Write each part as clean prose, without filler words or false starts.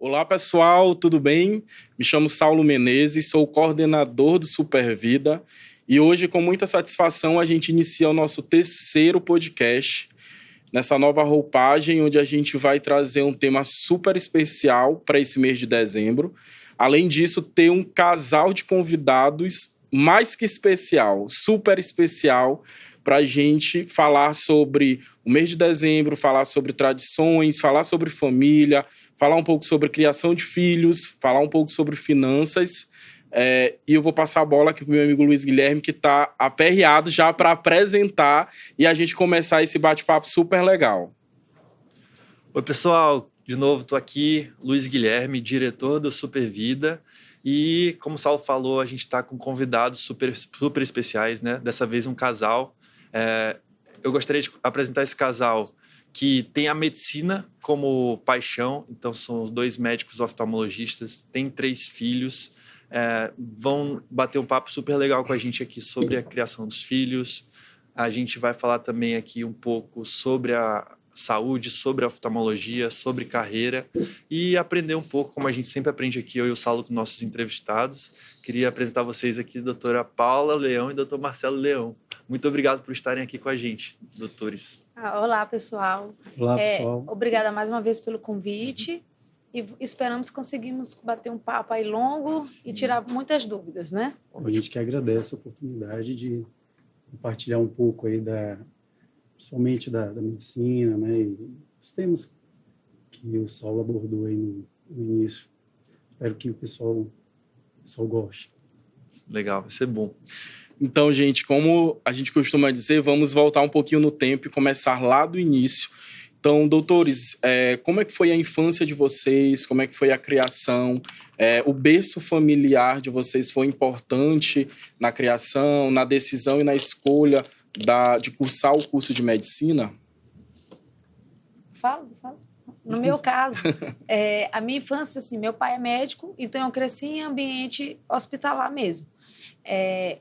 Olá pessoal, tudo bem? Me chamo Saulo Menezes, sou o coordenador do Supervida e hoje, com muita satisfação, a gente inicia o nosso terceiro podcast nessa nova roupagem, onde a gente vai trazer um tema super especial para esse mês de dezembro. Além disso, ter um casal de convidados mais que especial, super especial, para a gente falar sobre o mês de dezembro, falar sobre tradições, falar sobre família, falar um pouco sobre criação de filhos, falar um pouco sobre finanças. E eu vou passar a bola aqui para o meu amigo Luiz Guilherme, que está aperreado já para apresentar e a gente começar esse bate-papo super legal. Oi, pessoal. De novo, estou aqui, Luiz Guilherme, diretor do Supervida. E, como o Saulo falou, a gente está com convidados super especiais, né? Dessa vez um casal. Eu gostaria de apresentar esse casal que tem a medicina como paixão. Então, são 2 médicos oftalmologistas, têm 3 filhos. Vão bater um papo super legal com a gente aqui sobre a criação dos filhos. A gente vai falar também aqui um pouco sobre a saúde, sobre a oftalmologia, sobre carreira e aprender um pouco, como a gente sempre aprende aqui, eu e o Saulo, com nossos entrevistados. Queria apresentar a vocês aqui a doutora Paula Leão e o doutor Marcelo Leão. Muito obrigado por estarem aqui com a gente, doutores. Olá, pessoal. Olá, pessoal. Obrigada mais uma vez pelo convite e esperamos que conseguimos bater um papo aí longo e tirar muitas dúvidas, né? A gente que agradece a oportunidade de compartilhar um pouco aí principalmente da medicina, né, e os temas que o Saulo abordou aí no início. Espero que o pessoal goste. Legal, vai ser bom. Então, gente, como a gente costuma dizer, vamos voltar um pouquinho no tempo e começar lá do início. Então, doutores, como é que foi a infância de vocês? Como é que foi a criação? O berço familiar de vocês foi importante na criação, na decisão e na escolha de cursar o curso de medicina? Fala. No meu caso, a minha infância, assim, meu pai é médico, então eu cresci em ambiente hospitalar mesmo.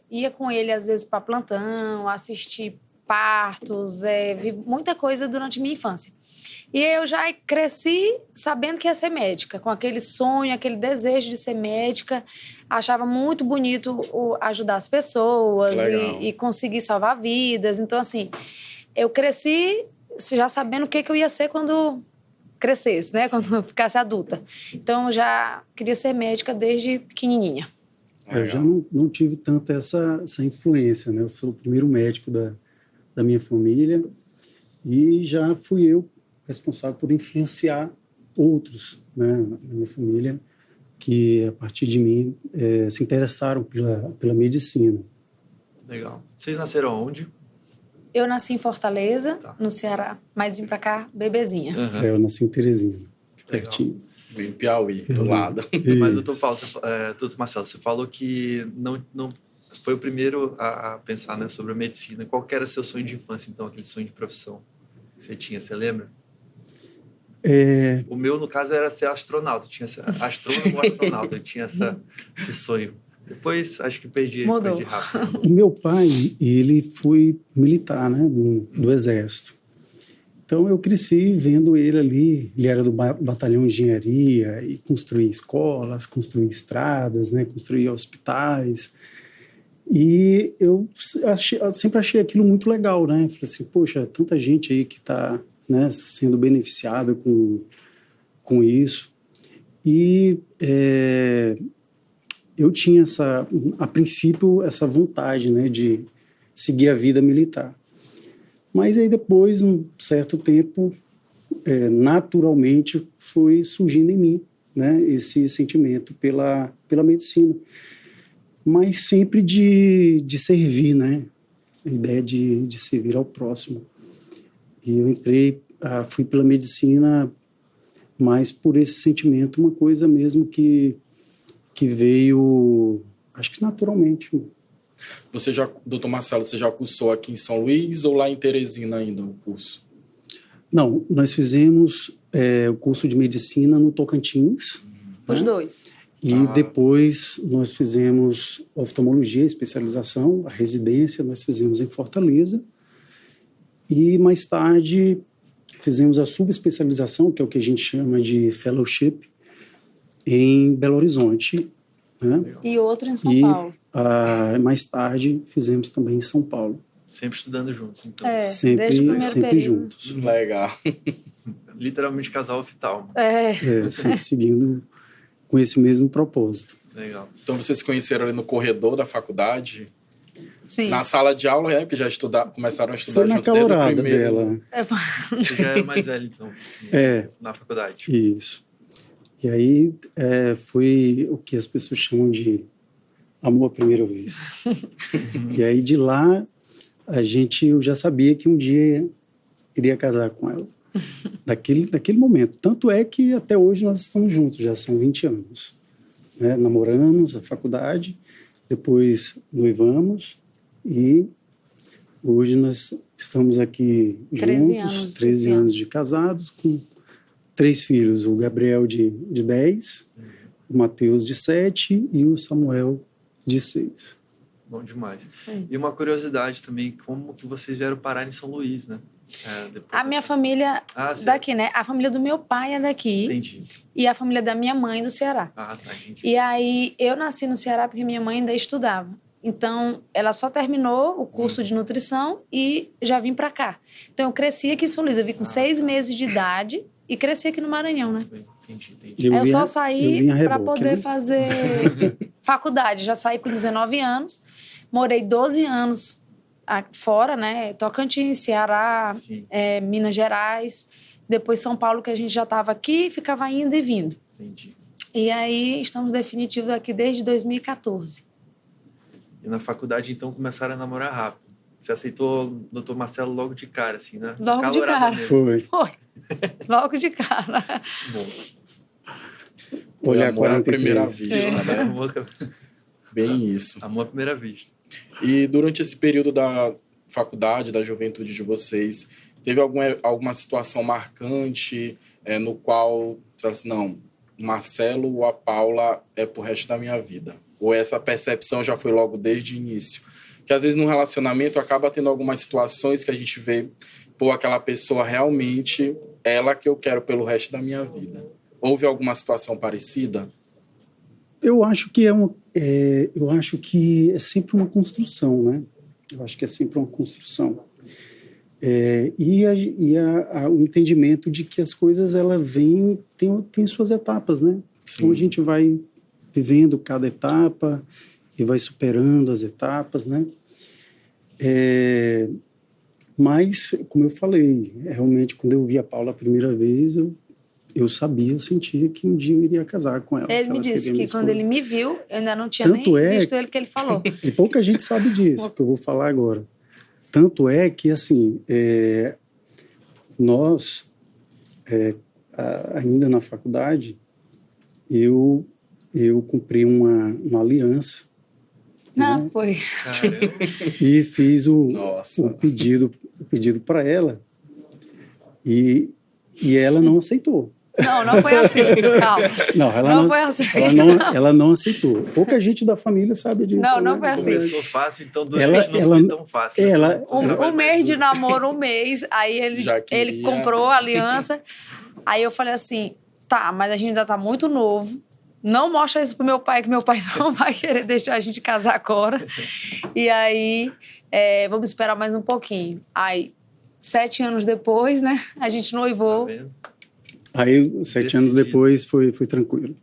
Ia com ele, às vezes, para plantão, assistir partos, vi muita coisa durante minha infância. E eu já cresci sabendo que ia ser médica, com aquele sonho, aquele desejo de ser médica. Achava muito bonito ajudar as pessoas e conseguir salvar vidas. Então, assim, eu cresci já sabendo o que eu ia ser quando crescesse, né? Quando eu ficasse adulta. Então, eu já queria ser médica desde pequenininha. Eu já não tive tanta essa influência, né? Eu sou o primeiro médico da minha família e já fui eu responsável por influenciar outros, né, na minha família, que a partir de mim se interessaram pela medicina. Legal. Vocês nasceram onde? Eu nasci em Fortaleza, no Ceará, mas vim pra cá bebezinha. Uhum. Eu nasci em Teresina, pertinho. Em Piauí, do lado. Mas, doutor Paulo, doutor Marcelo, você falou que não foi o primeiro a pensar, né, sobre a medicina. Qual que era o seu sonho de infância, então, aquele sonho de profissão que você tinha, você lembra? O meu, no caso, era ser astronauta. Eu tinha astrônomo ou astronauta. Eu tinha esse sonho. Depois, acho que perdi rápido. O meu pai, ele foi militar, né, do Exército. Então, eu cresci vendo ele ali. Ele era do batalhão de engenharia e construía escolas, construía estradas, né, construía hospitais. E eu sempre achei aquilo muito legal, né? Falei assim, poxa, tanta gente aí que está, né, sendo beneficiada com isso. E eu tinha a princípio, essa vontade, né, de seguir a vida militar. Mas aí depois, um certo tempo, naturalmente foi surgindo em mim, né, esse sentimento pela medicina. Mas sempre de servir, né? A ideia de servir ao próximo. E eu fui pela medicina, mas por esse sentimento, uma coisa mesmo que veio, acho que naturalmente. Doutor Marcelo, você já cursou aqui em São Luís ou lá em Teresina ainda o curso? Não, nós fizemos o curso de medicina no Tocantins. Os né? dois. E depois nós fizemos oftalmologia, especialização, a residência nós fizemos em Fortaleza. E mais tarde fizemos a subespecialização, que é o que a gente chama de fellowship, em Belo Horizonte, né? E outro em São E Paulo. mais tarde fizemos também em São Paulo. Sempre estudando juntos, então. Desde o primeiro Sempre período. juntos. Legal. Literalmente casal oftalmo. Sempre seguindo com esse mesmo propósito. Legal. Então vocês se conheceram ali no corredor da faculdade? Sim. Na sala de aula, porque já começaram a estudar Foi na juntos desde o calorada primeiro. dela. Você já era mais velho, então, na faculdade. Isso. E aí foi o que as pessoas chamam de amor à primeira vista. E aí de lá, eu já sabia que um dia iria casar com ela. Daquele momento. Tanto é que até hoje nós estamos juntos, já são 20 anos. Né? Namoramos a faculdade, depois noivamos e hoje nós estamos aqui 13 juntos, anos 13 anos de casados, com 3 filhos, o Gabriel de 10, o Mateus de 7 e o Samuel de 6. Bom demais. Sim. E uma curiosidade também, como que vocês vieram parar em São Luís, né? A minha família daqui, né? A família do meu pai é daqui. Entendi. E a família da minha mãe do Ceará. Ah, tá, entendi. E aí, eu nasci no Ceará porque minha mãe ainda estudava. Então, ela só terminou o curso de nutrição e já vim para cá. Então, eu cresci aqui em São Luís. Eu vim com 6 meses de idade e cresci aqui no Maranhão, né? Entendi. Aí eu só saí para poder né? fazer faculdade. Já saí com 19 anos. Morei 12 anos fora, né? Tocantins, Ceará, Minas Gerais. Depois São Paulo, que a gente já estava aqui, ficava indo e vindo. Entendi. E aí, estamos definitivos aqui desde 2014. E na faculdade, então, começaram a namorar rápido. Você aceitou o doutor Marcelo logo de cara, assim, né? Logo de cara. Foi. Logo de cara. Bom. Olhar amor à 43. primeira vista, né? Amor, Bem isso. amor à primeira vista. E durante esse período da faculdade, da juventude de vocês, teve alguma situação marcante no qual, não, o Marcelo ou a Paula é pro resto da minha vida? Ou essa percepção já foi logo desde o início? Que às vezes no relacionamento acaba tendo algumas situações que a gente vê, pô, aquela pessoa realmente, ela que eu quero pelo resto da minha vida. Houve alguma situação parecida? Eu acho que eu acho que é sempre uma construção, né? Eu acho que é sempre uma construção. O entendimento de que as coisas tem suas etapas, né? Sim. Então a gente vai vivendo cada etapa e vai superando as etapas, né? Mas, como eu falei, realmente, quando eu vi a Paula a primeira vez, eu sentia que um dia eu iria casar com ela. Ele me disse que quando ele me viu, eu ainda não tinha nem visto ele, que ele falou. E pouca gente sabe disso, que eu vou falar agora. Tanto é que, assim, nós, ainda na faculdade, eu cumpri uma aliança. Não, né? foi. Caramba. E fiz o pedido para ela. E ela não aceitou. Não foi assim. Calma. Não foi assim. Ela não aceitou. Pouca gente da família sabe disso. Não né? foi assim. Começou fácil, então durante não foi tão fácil. Um mês de namoro, um mês. Aí ele comprou a aliança. Aí eu falei assim, tá, mas a gente ainda tá muito novo. Não mostra isso pro meu pai, que meu pai não vai querer deixar a gente casar agora. E aí, vamos esperar mais um pouquinho. Aí, 7 anos depois, né, a gente noivou. Tá vendo? Aí, 7 anos depois, foi tranquilo.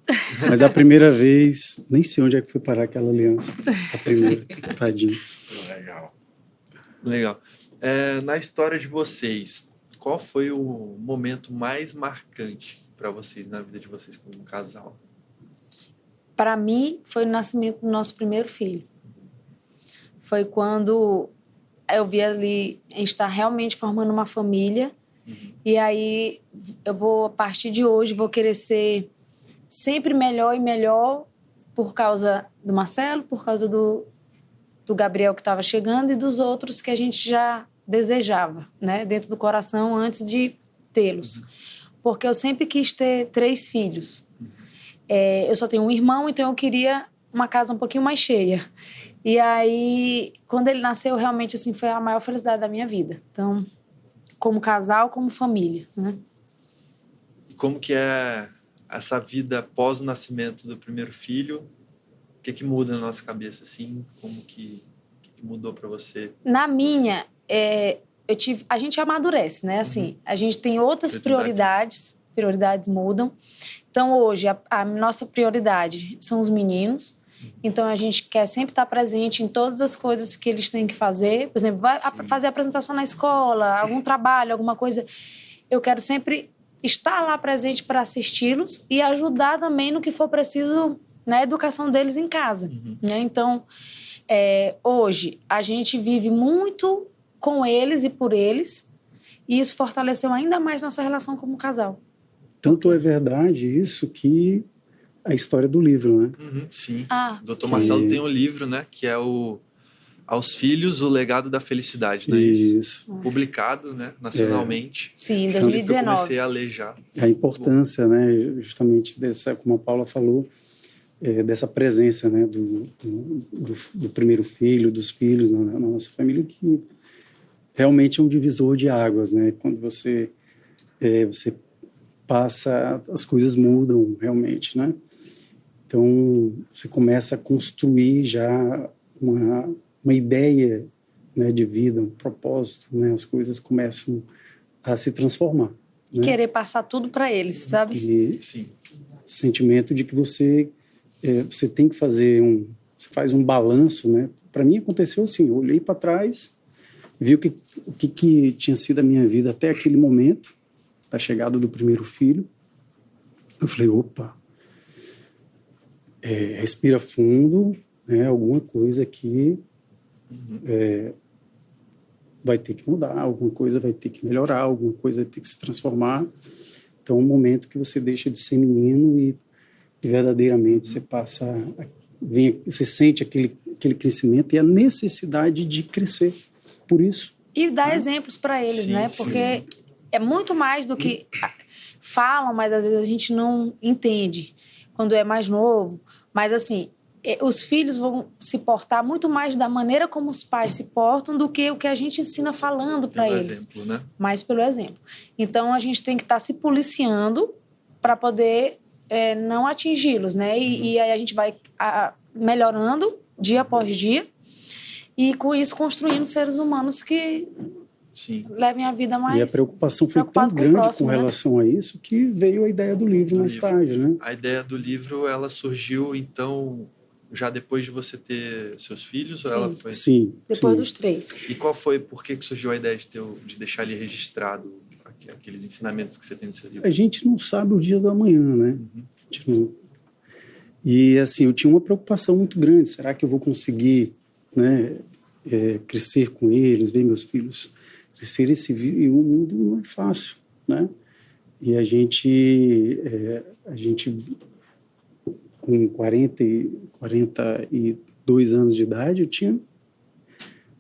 Mas a primeira vez, nem sei onde é que foi parar aquela aliança. A primeira, tadinho. Legal. Na história de vocês, qual foi o momento mais marcante para vocês, na vida de vocês como casal? Para mim, foi o nascimento do nosso primeiro filho. Foi quando eu vi ali, a gente está realmente formando uma família. E aí, a partir de hoje, vou querer ser sempre melhor e melhor por causa do Marcelo, por causa do Gabriel que estava chegando e dos outros que a gente já desejava, né, dentro do coração antes de tê-los. Porque eu sempre quis ter 3 filhos. Eu só tenho um irmão, então eu queria uma casa um pouquinho mais cheia. E aí, quando ele nasceu, realmente assim, foi a maior felicidade da minha vida. Então, como casal, como família, né? E como que é essa vida após o nascimento do primeiro filho, o que muda na nossa cabeça, assim? Como que mudou para você? Na minha, a gente amadurece, né? Assim, a gente tem outras prioridades mudam. Então, hoje, a nossa prioridade são os meninos. Então, a gente quer sempre estar presente em todas as coisas que eles têm que fazer. Por exemplo, fazer apresentação na escola, algum trabalho, alguma coisa. Eu quero sempre estar lá presente para assisti-los e ajudar também no que for preciso na educação deles em casa. Né? Então, hoje, a gente vive muito com eles e por eles, e isso fortaleceu ainda mais nossa relação como casal. Tanto é verdade isso que a história do livro, né? Sim. O Dr. Marcelo tem um livro, né? Que é Aos Filhos, o Legado da Felicidade, né? Isso. Publicado, né? Nacionalmente. Sim, em 2019. Eu comecei a ler já. A importância, né? Justamente dessa, como a Paula falou, dessa presença, né? Do primeiro filho, dos filhos na nossa família, que realmente é um divisor de águas, né? Quando você passa, as coisas mudam realmente, né? Então, você começa a construir já uma ideia, né, de vida, um propósito, né? As coisas começam a se transformar. Né? Querer passar tudo para eles, sabe? E sentimento de que você tem que fazer você faz um balanço, né? Para mim aconteceu assim, eu olhei para trás, vi o que tinha sido a minha vida até aquele momento, da chegada do primeiro filho. Eu falei, opa, respira fundo, né? Alguma coisa aqui vai ter que mudar, alguma coisa vai ter que melhorar, alguma coisa vai ter que se transformar. Então, é um momento que você deixa de ser menino e verdadeiramente você passa, você sente aquele crescimento e a necessidade de crescer. Por isso. E dar exemplos para eles, né? Porque é muito mais do que falam, mas às vezes a gente não entende quando é mais novo. Mas, assim, os filhos vão se portar muito mais da maneira como os pais se portam do que o que a gente ensina falando para eles. Pelo exemplo, né? Mais pelo exemplo. Então, a gente tem que estar se policiando para poder não atingi-los, né? E aí a gente vai melhorando dia após dia e, com isso, construindo seres humanos que levem a vida mais... E a preocupação foi tão grande com relação a isso que veio a ideia do livro mais tarde, né? A ideia do livro, ela surgiu, então, já depois de você ter seus filhos? Ou ela foi... Sim. Depois dos 3. E qual foi, por que surgiu a ideia de deixar ali registrado aqueles ensinamentos que você tem no seu livro? A gente não sabe o dia do amanhã, né? A gente não... E, assim, eu tinha uma preocupação muito grande. Será que eu vou conseguir, né, crescer com eles, ver meus filhos crescer e o mundo não é fácil, né? E a gente com 42 anos de idade, eu tinha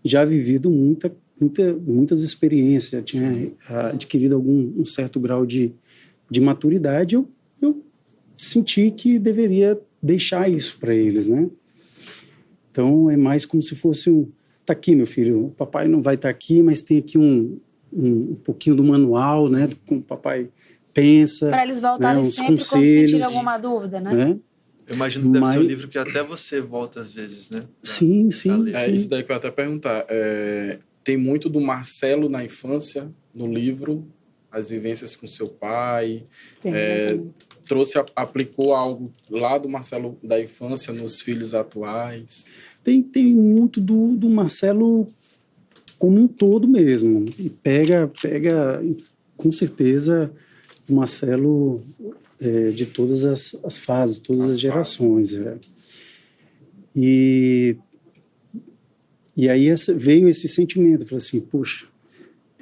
já vivido muitas experiências, eu tinha adquirido um certo grau de maturidade, eu senti que deveria deixar isso para eles, né? Então, é mais como se fosse tá aqui, meu filho, o papai não vai estar aqui, mas tem aqui um pouquinho do manual, né? Como o papai pensa. Para eles voltarem, né, sempre quando sentirem alguma dúvida, né? Eu imagino que deve ser um livro que até você volta às vezes, né? Sim. Isso daí que eu ia até perguntar. Tem muito do Marcelo na infância, no livro, as vivências com seu pai. Aplicou algo lá do Marcelo da infância nos filhos atuais. Tem muito do Marcelo como um todo mesmo. E pega com certeza, o Marcelo de todas as fases, todas as gerações. E aí veio esse sentimento. Eu falei assim, puxa,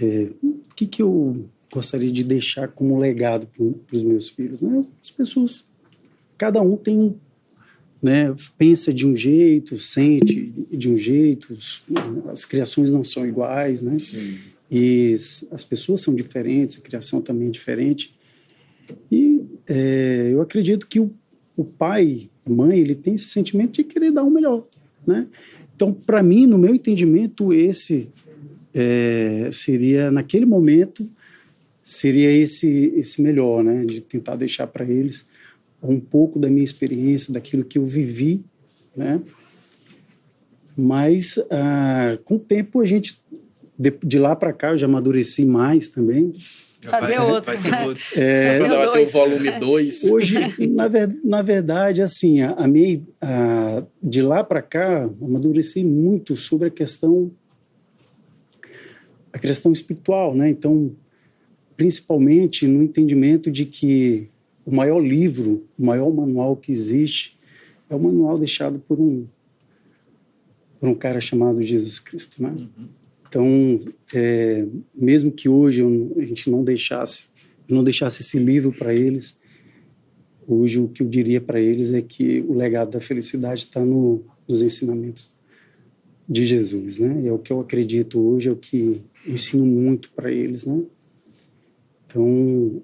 o que eu gostaria de deixar como legado para os meus filhos? Né? As pessoas, cada um tem né, pensa de um jeito, sente de um jeito, as criações não são iguais, né? Sim. E as pessoas são diferentes, a criação também é diferente. E eu acredito que o pai, a mãe, ele tem esse sentimento de querer dar o melhor, né? Então, para mim, no meu entendimento, esse seria, naquele momento, seria esse melhor, né? De tentar deixar para eles um pouco da minha experiência, daquilo que eu vivi, né? Mas, com o tempo, a gente, de lá para cá, eu já amadureci mais também. Fazer outro. Vai ter outro. Quando vai ter o volume 2. Hoje, na verdade, assim, de lá para cá, amadureci muito sobre a questão espiritual, né? Então, principalmente no entendimento de que o maior livro, o maior manual que existe é o manual deixado por um cara chamado Jesus Cristo, né? Uhum. Então, mesmo que hoje a gente não deixasse esse livro para eles, hoje o que eu diria para eles é que o legado da felicidade está nos ensinamentos de Jesus, né? É o que eu acredito hoje, é o que eu ensino muito para eles, né? Então,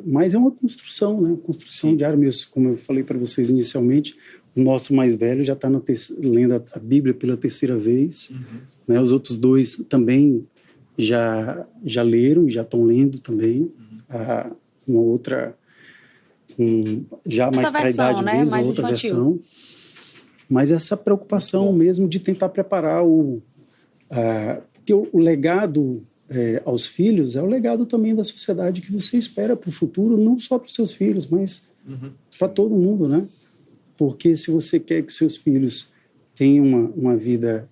mas é uma construção, né? Construção diária mesmo, como eu falei para vocês inicialmente. O nosso mais velho já está lendo a Bíblia pela 3ª vez, né? Os outros 2 também já leram, já estão lendo também. Uma outra, já mais para a idade né? deles, Mais outra infantil. versão. Mas essa preocupação mesmo de tentar preparar porque o legado aos filhos é o legado também da sociedade que você espera para o futuro, não só para os seus filhos, mas para todo mundo, né? Porque se você quer que seus filhos tenham uma vida,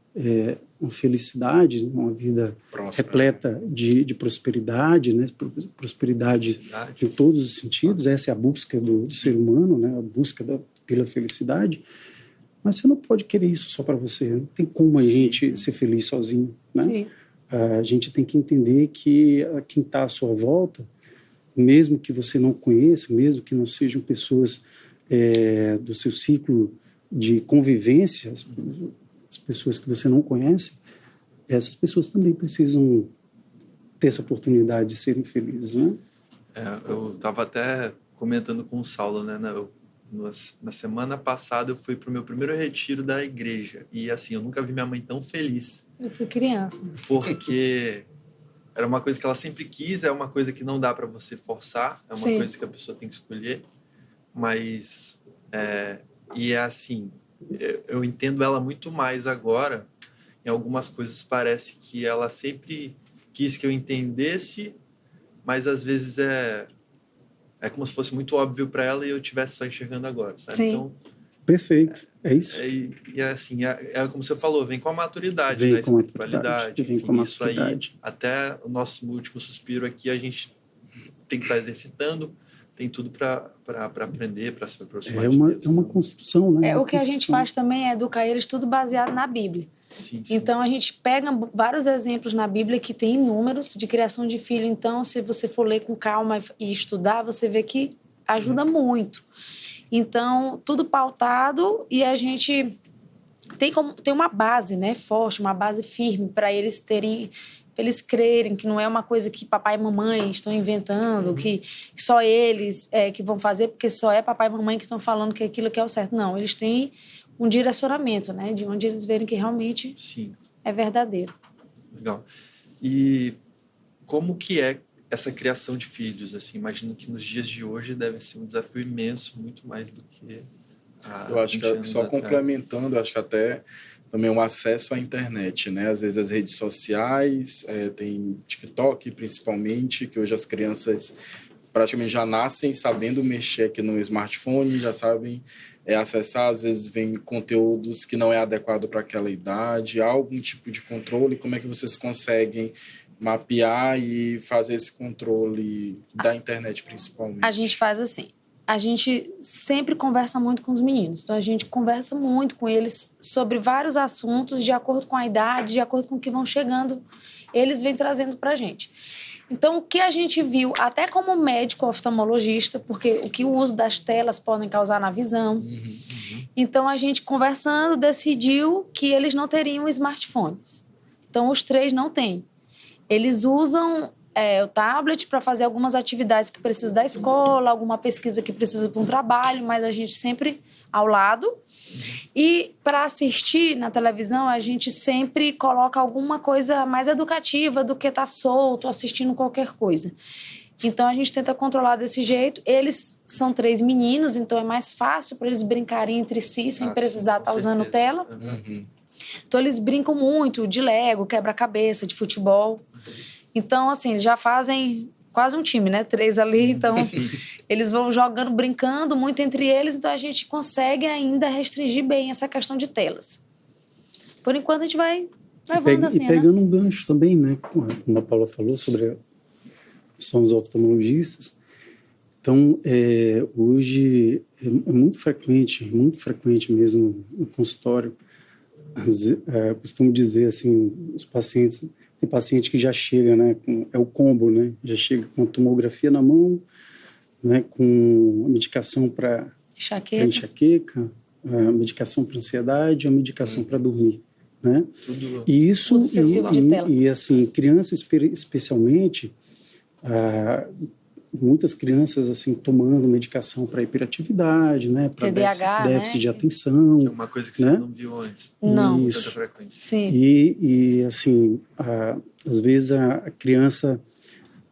uma felicidade, uma vida próspera, repleta de prosperidade, né? Prosperidade em todos os sentidos, essa é a busca do ser humano, né? A busca pela felicidade. Mas você não pode querer isso só para você. Não tem como a gente ser feliz sozinho, né? Sim. A gente tem que entender que quem está à sua volta, mesmo que você não conheça, mesmo que não sejam pessoas do seu ciclo de convivência, as pessoas que você não conhece, essas pessoas também precisam ter essa oportunidade de serem felizes, né? Eu estava até comentando com o Saulo, né? Na semana passada eu fui para o meu primeiro retiro da igreja e assim, eu nunca vi minha mãe tão feliz. Eu fui criança. Porque era uma coisa que ela sempre quis, é uma coisa que não dá para você forçar, é uma coisa que a pessoa tem que escolher, mas e é assim, eu entendo ela muito mais agora. Em algumas coisas parece que ela sempre quis que eu entendesse, mas às vezes é como se fosse muito óbvio para ela e eu estivesse só enxergando agora, sabe? Sim. Então, perfeito, é isso. E assim, como você falou, vem com a maturidade, vem né? Com a espiritualidade, vem com a isso aí, maturidade. até o nosso último suspiro aqui, a gente tem que estar exercitando, tem tudo para aprender, para se aproximar de Deus. É uma construção, né? O que a gente faz também é educar eles tudo baseado na Bíblia. Sim. Então, a gente pega vários exemplos na Bíblia que tem inúmeros de criação de filho. Então, se você for ler com calma e estudar, você vê que ajuda muito. Então, tudo pautado e a gente tem uma base, né, forte, uma base firme para eles crerem que não é uma coisa que papai e mamãe estão inventando, que só eles que vão fazer, porque só é papai e mamãe que estão falando que aquilo que é o certo. Não, eles têm um direcionamento, né, de onde eles verem que realmente é verdadeiro. Legal. E como que é essa criação de filhos? Assim, imagino que nos dias de hoje deve ser um desafio imenso, muito mais do que eu acho que só complementando, eu acho que até também o acesso à internet, né? Às vezes as redes sociais, tem TikTok principalmente, que hoje as crianças praticamente já nascem sabendo mexer aqui no smartphone, já sabem acessar, às vezes vem conteúdos que não é adequado para aquela idade, há algum tipo de controle, como é que vocês conseguem mapear e fazer esse controle da internet principalmente? A gente faz assim, a gente sempre conversa muito com os meninos, então a gente conversa muito com eles sobre vários assuntos, de acordo com a idade, de acordo com o que vão chegando, eles vêm trazendo para a gente. Então, o que a gente viu, até como médico oftalmologista, porque o que o uso das telas podem causar na visão. Então, a gente, conversando, decidiu que eles não teriam smartphones. Então, os 3 não têm. Eles usam o tablet para fazer algumas atividades que precisam da escola, alguma pesquisa que precisa para um trabalho, mas a gente sempre ao lado. E para assistir na televisão, a gente sempre coloca alguma coisa mais educativa do que estar solto, assistindo qualquer coisa. Então a gente tenta controlar desse jeito. Eles são 3 meninos, então é mais fácil para eles brincarem entre si sem precisar estar usando tela. Uhum. Então eles brincam muito de Lego, quebra-cabeça, de futebol. Então, assim, eles já fazem quase um time, né? 3 ali, então eles vão jogando, brincando muito entre eles, então a gente consegue ainda restringir bem essa questão de telas. Por enquanto a gente vai levando assim, e pegando um gancho também, né? Como a Paula falou sobre somos oftalmologistas. Então, hoje é muito frequente mesmo no consultório. Costumo dizer assim, os pacientes, tem paciente que já chega, né? É o combo, né? Já chega com a tomografia na mão, né? Com a medicação para enxaqueca, a medicação para ansiedade, a medicação para dormir, né? Tudo. E isso Uso excessivo de tela. e assim, crianças especialmente, muitas crianças assim tomando medicação para hiperatividade, né, para déficit de atenção, que é uma coisa que né? você não viu antes. Não. Com Isso. tanta frequência. Sim. E assim, às vezes a criança,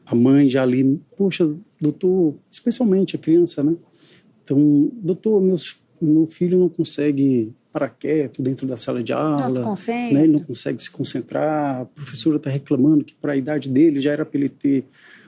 a mãe já ali, poxa, doutor, especialmente a criança, né? Então, doutor, meu filho não consegue parar quieto dentro da sala de aula, Não se concentra. né? Ele não consegue se concentrar, a professora está reclamando que para a idade dele já era para ele ter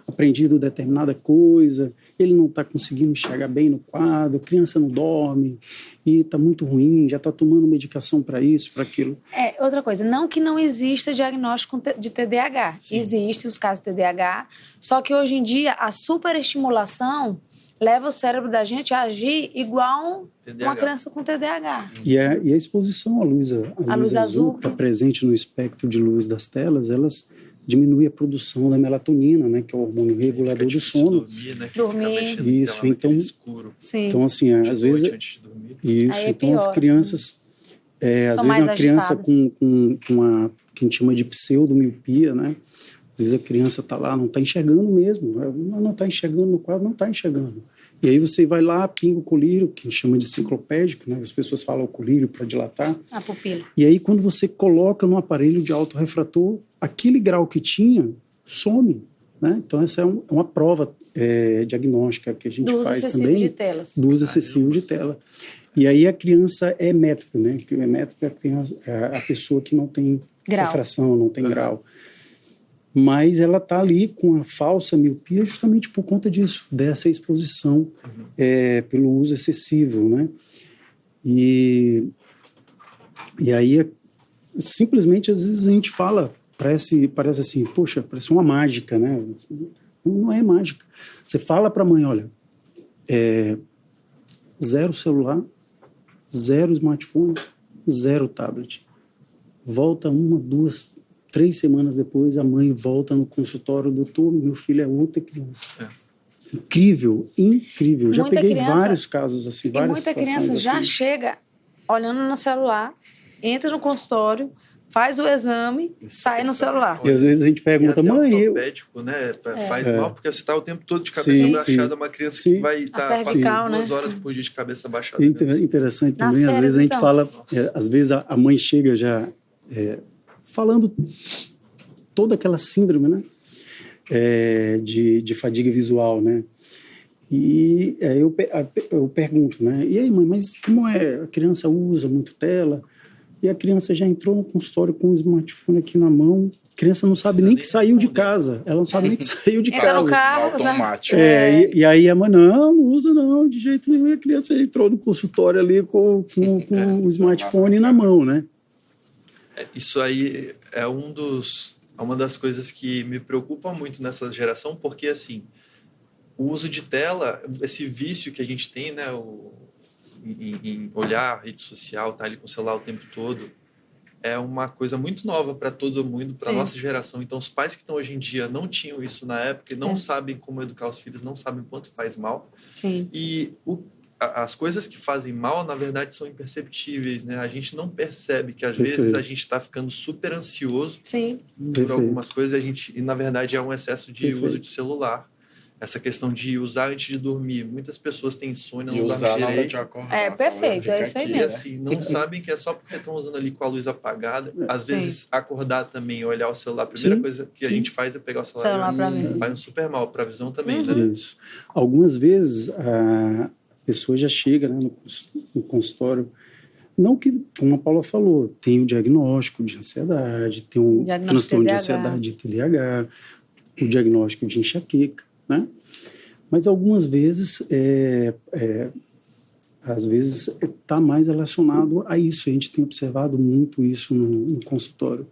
aprendido determinada coisa, ele não está conseguindo enxergar bem no quadro, a criança não dorme e está muito ruim, já está tomando medicação para isso, para aquilo. Outra coisa, não que não exista diagnóstico de TDAH. Sim. Existem os casos de TDAH, só que hoje em dia a superestimulação leva o cérebro da gente a agir igual uma criança com TDAH. E a exposição à luz azul, que está presente no espectro de luz das telas, elas diminuem a produção da melatonina, né, que é o hormônio regulador do sono. Dormir, né? Dormir. Isso, então, escuro. Sim. então assim, às vezes Antes de dormir. isso, Aí é então as pior. crianças, às vezes uma criança com uma que a gente chama de pseudomiopia, né? Às vezes a criança está lá, não está enxergando mesmo, não está enxergando no quadro, não está enxergando. E aí você vai lá, pinga o colírio, que a gente chama de ciclopédico, né? As pessoas falam o colírio para dilatar. A pupila. E aí quando você coloca no aparelho de autorrefrator, aquele grau que tinha some, né? Então essa é uma prova diagnóstica que a gente Do uso faz excessivo também. de telas. Do uso excessivo de tela. E aí a criança é métrope, né? Que o métrope é a criança, a pessoa que não tem Grau. refração, não tem grau. Mas ela está ali com a falsa miopia justamente por conta disso, dessa exposição pelo uso excessivo, né? E aí, simplesmente, às vezes a gente fala, parece assim, poxa, parece uma mágica, né? Não é mágica. Você fala para a mãe, olha, 0 celular, 0 smartphone, 0 tablet. Volta 1, 2, 3 semanas depois, a mãe volta no consultório, doutor, meu filho é outra criança. Incrível. Já Muita peguei criança, vários casos assim, E várias muita situações criança já assim. chega olhando no celular, entra no consultório, faz o exame, sai no celular. E às vezes a gente pergunta, e até mãe, o ortopédico, né? Faz mal, porque você está o tempo todo de cabeça Sim, baixada, sim. uma criança Sim. que vai estar cervical, passando 2 né? horas por dia de cabeça baixada. Interessante Nas também, às férias, vezes a gente então. fala, às vezes a mãe chega já falando toda aquela síndrome, né, de fadiga visual, né, e aí eu pergunto, né, e aí mãe, mas como é, a criança usa muito tela, e a criança já entrou no consultório com o smartphone aqui na mão, a criança não sabe nem que saiu de casa, ela não sabe nem que saiu de Entra no casa. carro, Automático. E aí a mãe, não usa não, de jeito nenhum. E a criança entrou no consultório ali com o smartphone na mão, né? Isso aí é uma das coisas que me preocupa muito nessa geração, porque, assim, o uso de tela, esse vício que a gente tem, né, em olhar a rede social, tá ali com o celular o tempo todo, é uma coisa muito nova para todo mundo, para a nossa geração. Então, os pais que estão hoje em dia não tinham isso na época, não sabem como educar os filhos, não sabem quanto faz mal. Sim. E as coisas que fazem mal, na verdade, são imperceptíveis, né? A gente não percebe que, às vezes, a gente está ficando super ansioso Sim. por algumas coisas e na verdade, é um excesso de uso de celular. essa questão de usar antes de dormir. Muitas pessoas têm insônia, E não usar dormem na hora direito. de acordar. É, sabe? perfeito, Fica é isso aí aqui, E mesmo. assim, não sabem que é só porque estão usando ali com a luz apagada. Às vezes, acordar também, olhar o celular. A primeira Sim, coisa que a sim. gente faz é pegar o celular Celular pra e mim. faz um super mal. Para a visão também, né? Isso. Algumas vezes a pessoa já chega, né, no consultório, não que, como a Paula falou, tem o diagnóstico de ansiedade, tem o Diagnóstico transtorno de TDAH. ansiedade de TDAH, o diagnóstico de enxaqueca, né? Mas algumas vezes, às vezes, está mais relacionado a isso. A gente tem observado muito isso no consultório.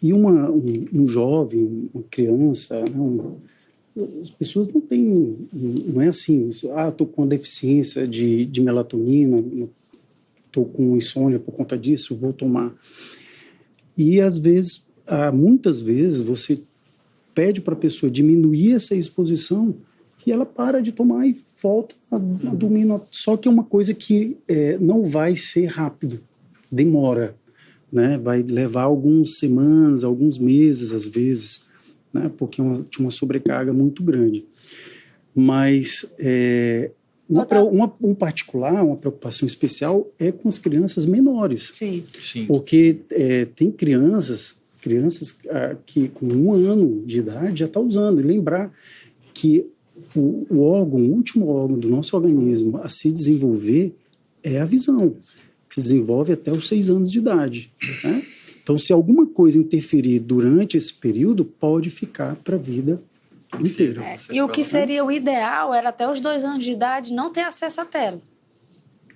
E um jovem, uma criança, as pessoas não têm, não é assim, estou com deficiência de melatonina, estou com insônia por conta disso, vou tomar. E às vezes, muitas vezes, você pede para a pessoa diminuir essa exposição e ela para de tomar e volta a dormir. Só que é uma coisa que não vai ser rápido, demora, né? Vai levar algumas semanas, alguns meses às vezes, né? Porque tinha uma sobrecarga muito grande. Mas um particular, uma preocupação especial é com as crianças menores. Sim. Sim. Porque tem crianças que com 1 ano de idade já está usando. E lembrar que o último órgão do nosso organismo a se desenvolver é a visão, que se desenvolve até os 6 anos de idade, né? Então, se alguma coisa interferir durante esse período, pode ficar para a vida inteira. E o que seria o ideal era até os 2 anos de idade não ter acesso à tela.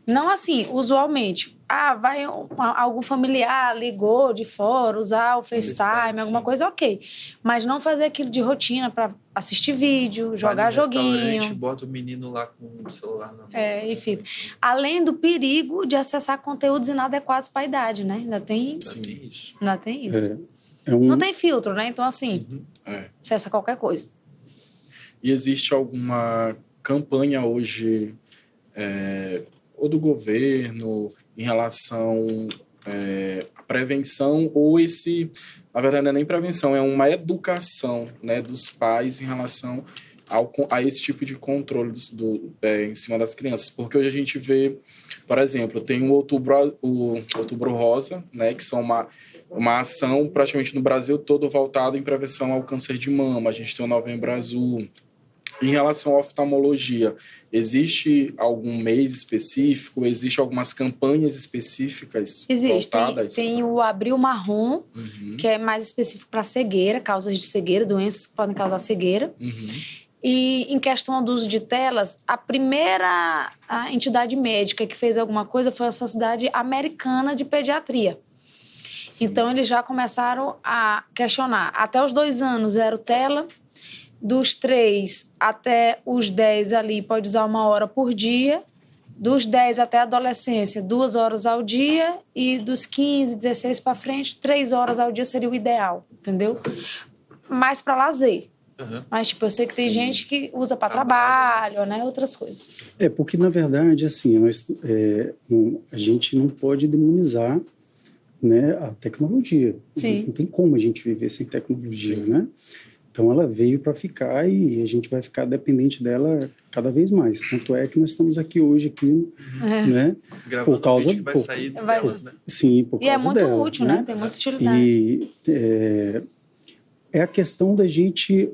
Não assim, usualmente. Vai algum familiar ligou de fora, usar o FaceTime, alguma coisa, ok. Mas não fazer aquilo de rotina para assistir vídeo, jogar joguinho. Bota o menino lá com o celular na mão. E fica. Além do perigo de acessar conteúdos inadequados para a idade, né? Ainda tem isso. Não tem filtro, né? Então, assim, acessa qualquer coisa. E existe alguma campanha hoje, ou do governo, em relação à prevenção, ou na verdade não é nem prevenção, é uma educação, né, dos pais em relação a esse tipo de controle em cima das crianças? Porque hoje a gente vê, por exemplo, tem o Outubro Rosa, né, que são uma ação praticamente no Brasil todo voltada em prevenção ao câncer de mama. A gente tem o Novembro Azul. Em relação à oftalmologia, existe algum mês específico? Existe algumas campanhas específicas voltadas? Tem o Abril Marrom, que é mais específico para cegueira, causas de cegueira, doenças que podem causar cegueira. E em questão do uso de telas, a primeira entidade médica que fez alguma coisa foi a Sociedade Americana de Pediatria. Sim. Então, eles já começaram a questionar. Até os 2 anos, 0 tela. Dos 3 até os 10 ali, pode usar 1 hora por dia. Dos 10 até a adolescência, 2 horas ao dia. E dos 15, 16 para frente, 3 horas ao dia seria o ideal, entendeu? Mais para lazer. Mas, tipo, eu sei que tem gente que usa para trabalho, né? Outras coisas. Porque, na verdade, assim, a gente não pode demonizar, né, a tecnologia. Sim. Não tem como a gente viver sem tecnologia, né? Então, ela veio para ficar e a gente vai ficar dependente dela cada vez mais. Tanto é que nós estamos aqui hoje, né? Gravando por causa vídeo que vai sair delas, né? Sim, por causa dela. E é muito útil, né? Tem muita utilidade. E é a questão da gente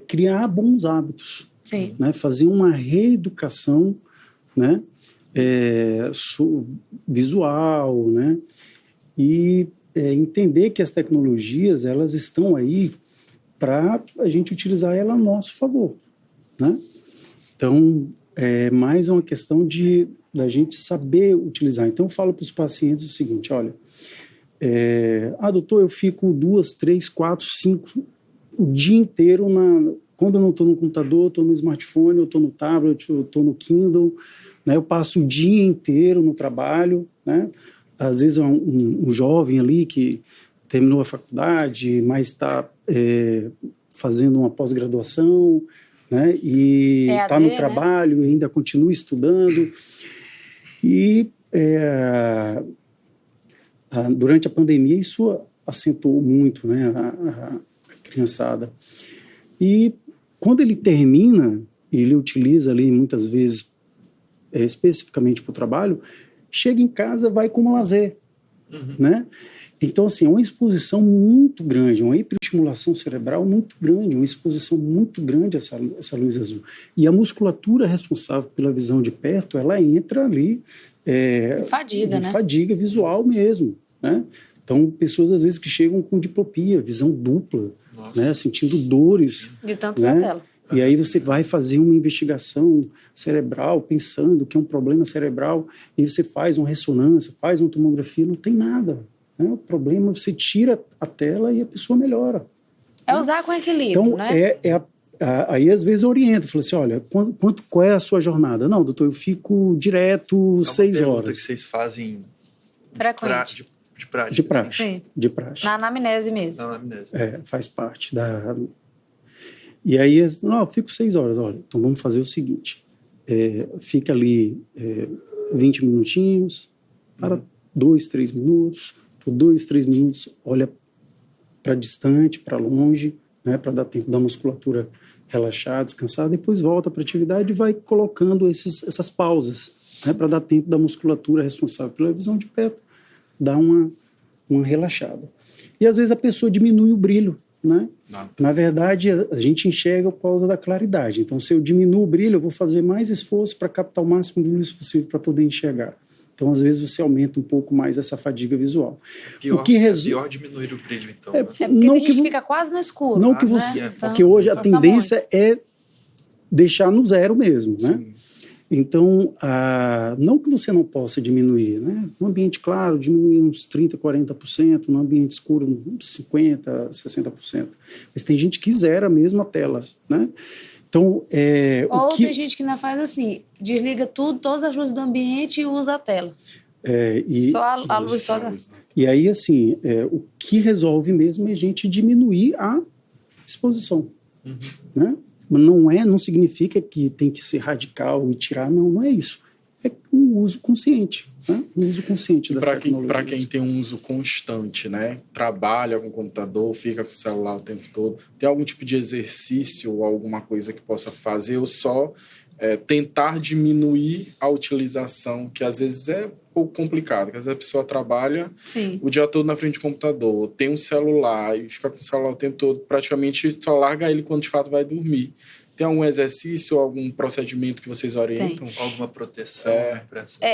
criar bons hábitos. Sim. Né? Fazer uma reeducação, né? Visual, né? E entender que as tecnologias, elas estão aí para a gente utilizar ela a nosso favor, né? Então, é mais uma questão da gente saber utilizar. Então, eu falo para os pacientes o seguinte, olha, doutor, eu fico 2, 3, 4, 5 o dia inteiro, quando eu não estou no computador, eu estou no smartphone, eu estou no tablet, eu estou no Kindle, né? Eu passo o dia inteiro no trabalho, né? Às vezes um jovem ali que terminou a faculdade, mas está fazendo uma pós-graduação, né? E está no trabalho, né? Ainda continua estudando. E durante a pandemia isso acentuou muito, né? A criançada. E quando ele termina, ele utiliza ali muitas vezes, especificamente para o trabalho, chega em casa, vai como lazer, né? Então, assim, é uma exposição muito grande, uma hiperestimulação cerebral muito grande, uma exposição muito grande a essa luz azul. E a musculatura responsável pela visão de perto, ela entra ali... Fadiga, né? Fadiga visual mesmo, né? Então, pessoas às vezes que chegam com diplopia, visão dupla, né? Sentindo dores. De tanto usar tela. E aí você vai fazer uma investigação cerebral, pensando que é um problema cerebral, e você faz uma ressonância, faz uma tomografia, não tem nada. Né? O problema é você tira a tela e a pessoa melhora. É usar com equilíbrio, então, né? Aí às vezes orienta, fala assim, olha, qual é a sua jornada? Não, doutor, eu fico direto 6 horas. Que vocês fazem frequente. De prática. De praxe. Sim. De praxe. Na anamnese mesmo. Na anamnese. Faz parte da... E aí, não, eu fico 6 horas, olha, então vamos fazer o seguinte, fica ali 20 minutinhos, para 2, 3 minutos, por 2, 3 minutos, olha para distante, para longe, né, para dar tempo da musculatura relaxar, descansar, depois volta para a atividade e vai colocando essas pausas, né, para dar tempo da musculatura responsável pela visão de perto, dar uma relaxada. E às vezes a pessoa diminui o brilho, né? Na verdade, a gente enxerga por causa da claridade. Então, se eu diminuo o brilho, eu vou fazer mais esforço para captar o máximo de luz possível para poder enxergar. Então, às vezes, você aumenta um pouco mais essa fadiga visual. Pior diminuir o brilho, então. Né? Porque a gente fica quase no escuro. Não que você... Né? Porque hoje a tendência é deixar no zero mesmo, né? Sim. Então, não que você não possa diminuir, né? No ambiente claro, diminuir uns 30%, 40%, no ambiente escuro, uns 50%, 60%. Mas tem gente que zera mesmo a tela, né? Então, tem gente que ainda faz assim, desliga tudo, todas as luzes do ambiente e usa a tela. Só a luz só da... E aí, assim, o que resolve mesmo é a gente diminuir a exposição, né? Mas não significa que tem que ser radical e tirar, não é isso. É um uso consciente, né? Um uso consciente das tecnologias. Para quem tem um uso constante, né? Trabalha com computador, fica com o celular o tempo todo, tem algum tipo de exercício ou alguma coisa que possa fazer ou só tentar diminuir a utilização, que às vezes é um pouco complicado, porque às vezes a pessoa trabalha o dia todo na frente do computador, tem um celular e fica com o celular o tempo todo, praticamente só larga ele quando de fato vai dormir. Tem algum exercício ou algum procedimento que vocês orientam? Alguma proteção?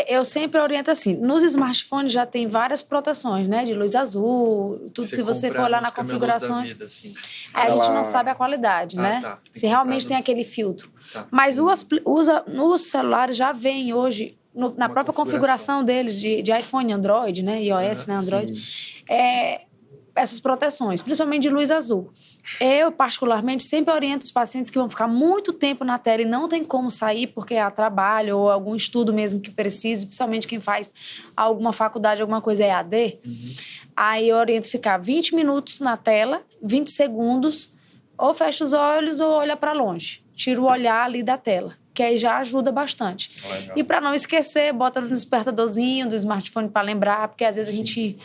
Eu sempre oriento assim, nos smartphones já tem várias proteções, né? De luz azul, tudo. Se você for lá na configuração, vida, assim. Aí a gente não sabe a qualidade, né? Tá. Se realmente tem aquele filtro. Tá. Mas nos celulares já vem hoje, na própria configuração deles, de iPhone, Android, né? iOS, né? Android. Essas proteções, principalmente de luz azul. Eu, particularmente, sempre oriento os pacientes que vão ficar muito tempo na tela e não tem como sair porque há trabalho ou algum estudo mesmo que precise, principalmente quem faz alguma faculdade, alguma coisa EAD. Aí eu oriento ficar 20 minutos na tela, 20 segundos, ou fecha os olhos ou olha para longe. Tira o olhar ali da tela, que aí já ajuda bastante. Legal. E para não esquecer, bota no despertadorzinho do smartphone para lembrar, porque às vezes a gente...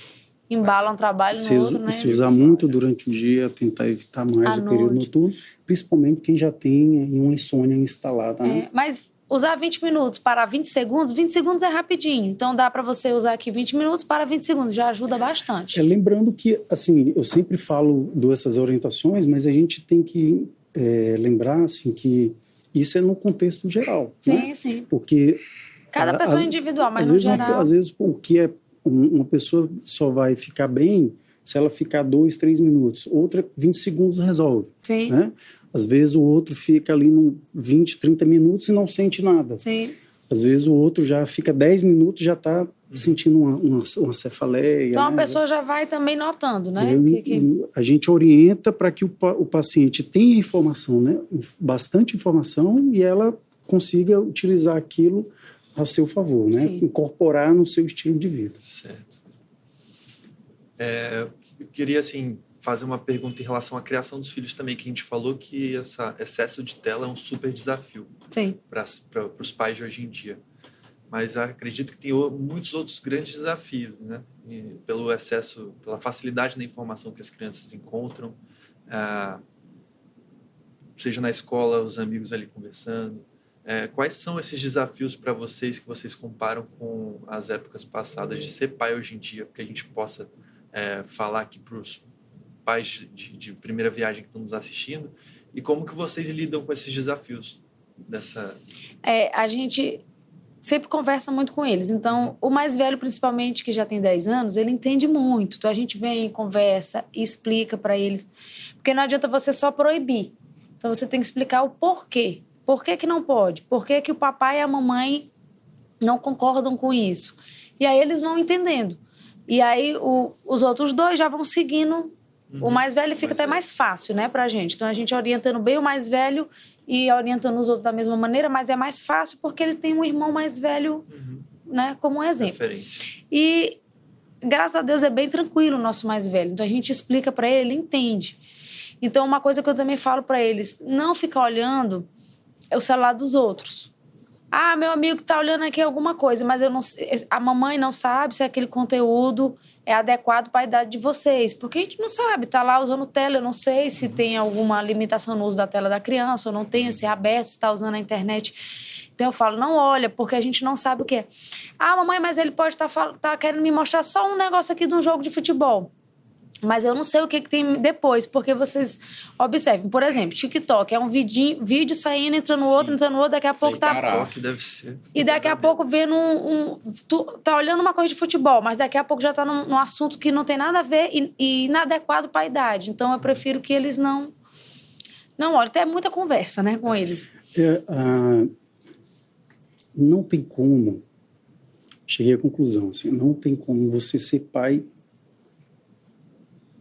embala um trabalho no outro, né? Se usar muito durante o dia, tentar evitar mais o período noturno, principalmente quem já tem uma insônia instalada, né? Mas usar 20 minutos para 20 segundos é rapidinho. Então, dá para você usar aqui 20 minutos para 20 segundos, já ajuda bastante. Lembrando que, assim, eu sempre dou essas orientações, mas a gente tem que lembrar, assim, que isso é no contexto geral, sim, né? Sim. Porque... Cada pessoa é individual, mas no geral... Às vezes, o que é... Uma pessoa só vai ficar bem se ela ficar 2, 3 minutos. Outra, 20 segundos resolve. Sim. Né? Às vezes o outro fica ali 20, 30 minutos e não sente nada. Sim. Às vezes o outro já fica 10 minutos e já está sentindo uma cefaleia. Então, né? A pessoa já vai também notando, né? A gente orienta para que o paciente tenha informação, né? Bastante informação, e ela consiga utilizar aquilo a seu favor, né? Sim. Incorporar no seu estilo de vida. Certo. Eu queria, assim, fazer uma pergunta em relação à criação dos filhos também, que a gente falou que esse excesso de tela é um super desafio para os pais de hoje em dia. Mas acredito que tem muitos outros grandes desafios, né? Pelo excesso, pela facilidade da informação que as crianças encontram, seja na escola, os amigos ali conversando. Quais são esses desafios para vocês que vocês comparam com as épocas passadas de ser pai hoje em dia, para que a gente possa falar aqui para os pais de primeira viagem que estão nos assistindo, e como que vocês lidam com esses desafios dessa... A gente sempre conversa muito com eles. Então, o mais velho, principalmente, que já tem 10 anos, ele entende muito. Então, a gente vem, conversa e explica para eles. Porque não adianta você só proibir. Então, você tem que explicar o porquê. Por que não pode? Por que que o papai e a mamãe não concordam com isso? E aí, eles vão entendendo. E aí, os outros dois já vão seguindo. O mais velho fica até mais fácil, né, pra gente. Então, a gente orientando bem o mais velho e orientando os outros da mesma maneira, mas é mais fácil porque ele tem um irmão mais velho, né, como um exemplo. Referência. E, graças a Deus, é bem tranquilo o nosso mais velho. Então, a gente explica para ele, ele entende. Então, uma coisa que eu também falo para eles, não ficar olhando o celular dos outros. Ah, meu amigo tá olhando aqui alguma coisa, mas eu não, a mamãe não sabe se aquele conteúdo é adequado para a idade de vocês. Porque a gente não sabe, tá lá usando tela, eu não sei se tem alguma limitação no uso da tela da criança, ou não tem, se é aberto, se está usando a internet. Então eu falo, não olha, porque a gente não sabe o que é. Ah, mamãe, mas ele pode tá querendo me mostrar só um negócio aqui de um jogo de futebol. Mas eu não sei o que tem depois, porque vocês observem. Por exemplo, TikTok é um vídeo saindo, entrando no outro, daqui a pouco tá... TikTok deve ser. E daqui a pouco vendo tu tá olhando uma coisa de futebol, mas daqui a pouco já tá num assunto que não tem nada a ver e inadequado para a idade. Então eu prefiro que eles não olhem. Tem muita conversa, né, com eles. Não tem como... Cheguei à conclusão, assim, não tem como você ser pai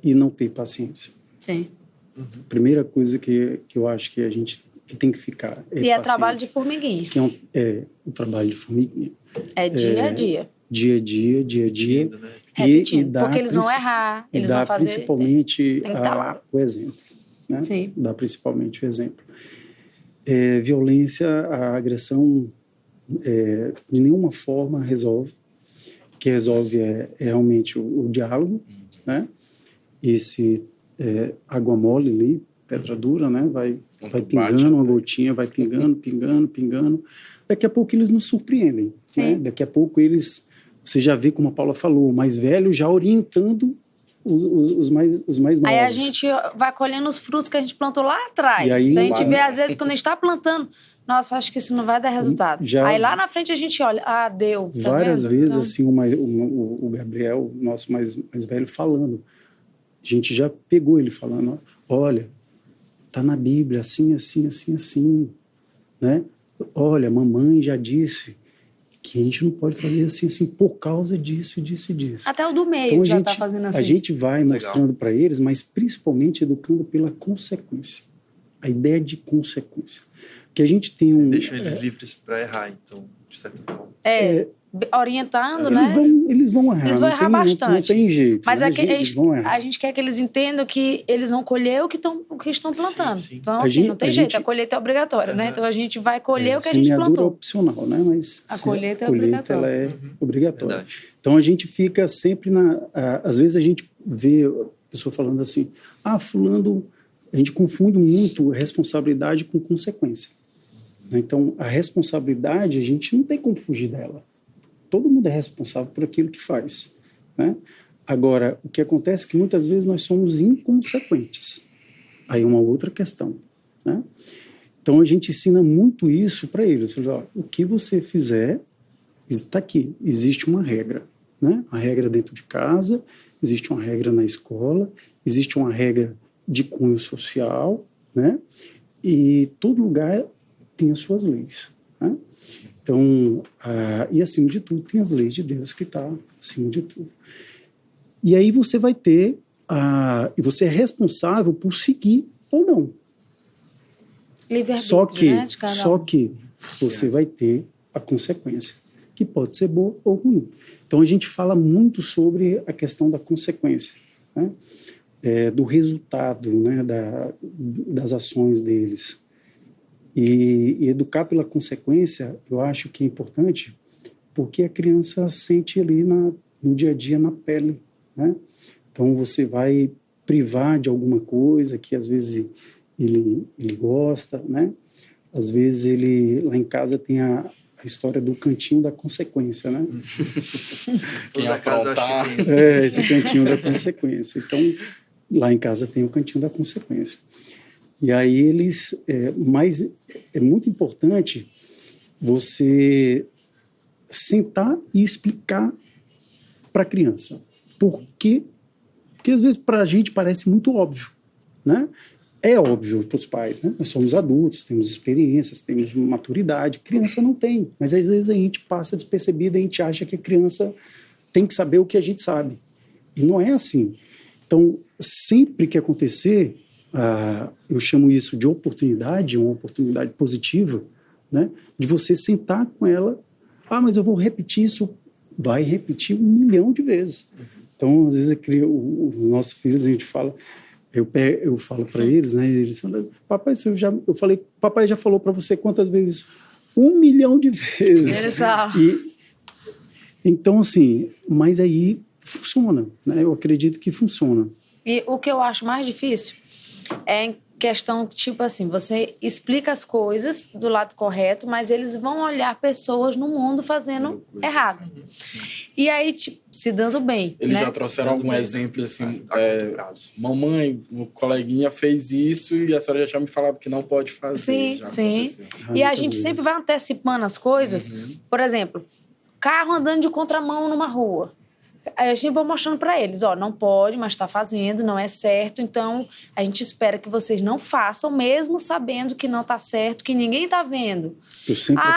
e não ter paciência. Sim. Primeira coisa que eu acho que a gente que tem que ficar é e é trabalho de formiguinha. Que é o trabalho de formiguinha. É dia a dia. Dia a dia. Repetindo, né? Repetindo, e dá, porque eles vão errar, eles vão fazer... principalmente o exemplo. Né? Sim. Dá principalmente o exemplo. Violência, a agressão, de nenhuma forma resolve. O que resolve é realmente o diálogo, né? Esse água mole ali, pedra dura, né? Vai pingando uma gotinha, vai pingando. Daqui a pouco eles nos surpreendem. Né? Daqui a pouco você já vê, como a Paula falou, o mais velho já orientando os mais novos. Aí a gente vai colhendo os frutos que a gente plantou lá atrás. E aí, então a gente vê, às vezes, quando a gente está plantando, nossa, acho que isso não vai dar resultado. Aí lá na frente a gente olha, deu. Tá várias vendo? vezes, então... assim, o Gabriel, nosso mais velho, falando. A gente já pegou ele falando, olha, tá na Bíblia, assim, né? Olha, mamãe já disse que a gente não pode fazer assim, por causa disso. Até o do meio então, já está fazendo assim. A gente vai mostrando para eles, mas principalmente educando pela consequência. A ideia de consequência. Que a gente tem Você deixa eles livres para errar, então, de certa forma. Orientando, né? Eles vão errar. Eles vão errar bastante. Não tem jeito. Mas né? a gente quer que eles entendam que eles vão colher o que estão plantando. Sim. Então, não tem jeito. A colheita é obrigatória, né? Então, a gente vai colher o que a gente plantou. A semeadura é opcional, né? Mas a colheita é obrigatória. Ela é obrigatória. Então, a gente fica sempre às vezes a gente vê a pessoa falando assim, fulano... A gente confunde muito responsabilidade com consequência. Então, a responsabilidade, a gente não tem como fugir dela. Todo mundo é responsável por aquilo que faz, né? Agora, o que acontece é que muitas vezes nós somos inconsequentes. Aí é uma outra questão, né? Então, a gente ensina muito isso para eles. O que você fizer, está aqui. Existe uma regra, né? A regra dentro de casa, existe uma regra na escola, existe uma regra de cunho social, né? E todo lugar tem as suas leis, né? Então, e acima de tudo, tem as leis de Deus que está acima de tudo. E aí você vai ter, e você é responsável por seguir ou não. Só que você vai ter a consequência, que pode ser boa ou ruim. Então, a gente fala muito sobre a questão da consequência, né? Do resultado, né? Das ações deles. E educar pela consequência, eu acho que é importante, porque a criança sente ali no dia a dia, na pele, né? Então, você vai privar de alguma coisa que, às vezes, ele gosta, né? Às vezes ele, lá em casa tem a história do cantinho da consequência, né? Toda casa eu acho que tem isso. Esse cantinho da consequência. Então, lá em casa tem o cantinho da consequência. E aí eles... mas é muito importante você sentar e explicar para a criança. Por quê? Porque às vezes para a gente parece muito óbvio, né? É óbvio para os pais, né? Nós somos adultos, temos experiências, temos maturidade. Criança não tem, mas às vezes a gente passa despercebido e a gente acha que a criança tem que saber o que a gente sabe. E não é assim. Então, sempre que acontecer, eu chamo isso de oportunidade, uma oportunidade positiva, né? De você sentar com ela. Mas eu vou repetir isso. Vai repetir 1 milhão de vezes. Então, às vezes, os nossos filhos, a gente fala... Eu falo para eles, né? Eles falam, papai, papai já falou para você quantas vezes? 1 milhão de vezes. Então, assim, mas aí funciona, né? Eu acredito que funciona. E o que eu acho mais difícil é em questão, tipo assim, você explica as coisas do lado correto, mas eles vão olhar pessoas no mundo fazendo errado. E aí, tipo, se dando bem. Eles né? já trouxeram algum exemplo, assim, mamãe, o coleguinha fez isso e a senhora já tinha me falado que não pode fazer. Sim. E a gente sempre vai antecipando as coisas. Por exemplo, carro andando de contramão numa rua. Aí a gente vai mostrando para eles, não pode, mas está fazendo, não é certo. Então, a gente espera que vocês não façam, mesmo sabendo que não está certo, que ninguém está vendo.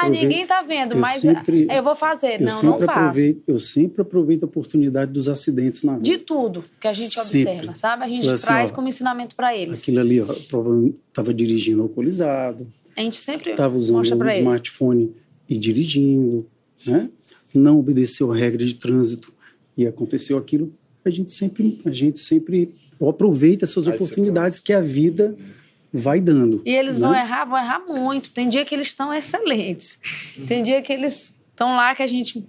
Ninguém está vendo, mas eu vou fazer. Não faço. Eu sempre aproveito a oportunidade dos acidentes na rua. De tudo que a gente observa, sabe? A gente traz como ensinamento para eles. Aquilo ali, provavelmente estava dirigindo alcoolizado. A gente sempre estava usando um smartphone e dirigindo, né? Não obedeceu a regra de trânsito. E aconteceu aquilo, a gente sempre aproveita essas oportunidades que a vida vai dando. E eles vão errar muito. Tem dia que eles estão excelentes. Tem dia que eles estão lá que a gente...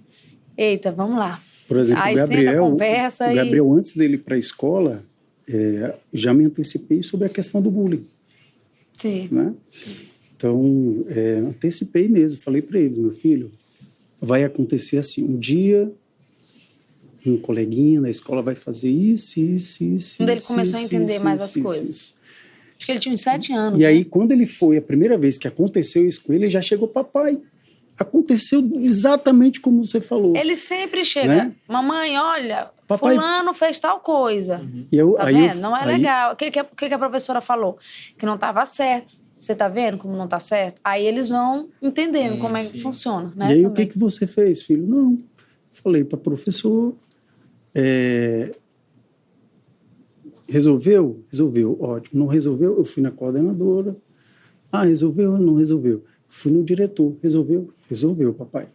Eita, vamos lá. Por exemplo, aí o Gabriel, antes dele ir para a escola, já me antecipei sobre a questão do bullying. Sim. Né? Sim. Então, antecipei mesmo. Falei para eles, meu filho, vai acontecer assim, um dia... um coleguinha na escola vai fazer isso. Quando ele começou a entender mais as coisas. Acho que ele tinha uns 7 anos. E aí, quando ele foi, a primeira vez que aconteceu isso com ele já chegou, papai, aconteceu exatamente como você falou. Ele sempre chega, né? Mamãe, olha, papai, fulano fez tal coisa. Tá vendo? Não é legal. O que a professora falou? Que não estava certo. Você tá vendo como não tá certo? Aí eles vão entendendo como é que funciona. Né, e aí, o que você fez, filho? Não, falei para professor... Resolveu? Resolveu, ótimo. Não resolveu? Eu fui na coordenadora. Resolveu? Não resolveu. Fui no diretor. Resolveu? Resolveu, papai.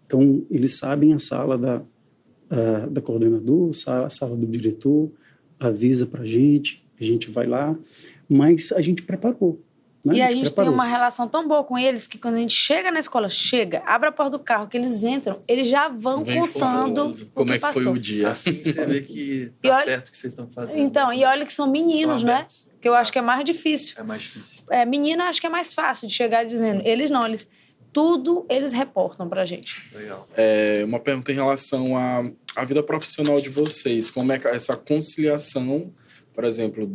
Então, eles sabem a sala da coordenadora, a sala do diretor, avisa pra gente, a gente vai lá, mas a gente preparou. Né? E a gente tem uma relação tão boa com eles que quando a gente chega na escola, abre a porta do carro, que eles entram, eles já vão contando como é que foi o dia. Assim você vê que tá certo o que vocês estão fazendo. Então, e olha que são meninos, né? Que eu acho que é mais difícil. É mais difícil. Menina, acho que é mais fácil de chegar dizendo. Sim. Eles não, tudo eles reportam pra gente. Legal. Uma pergunta em relação à vida profissional de vocês. Como é que essa conciliação... por exemplo,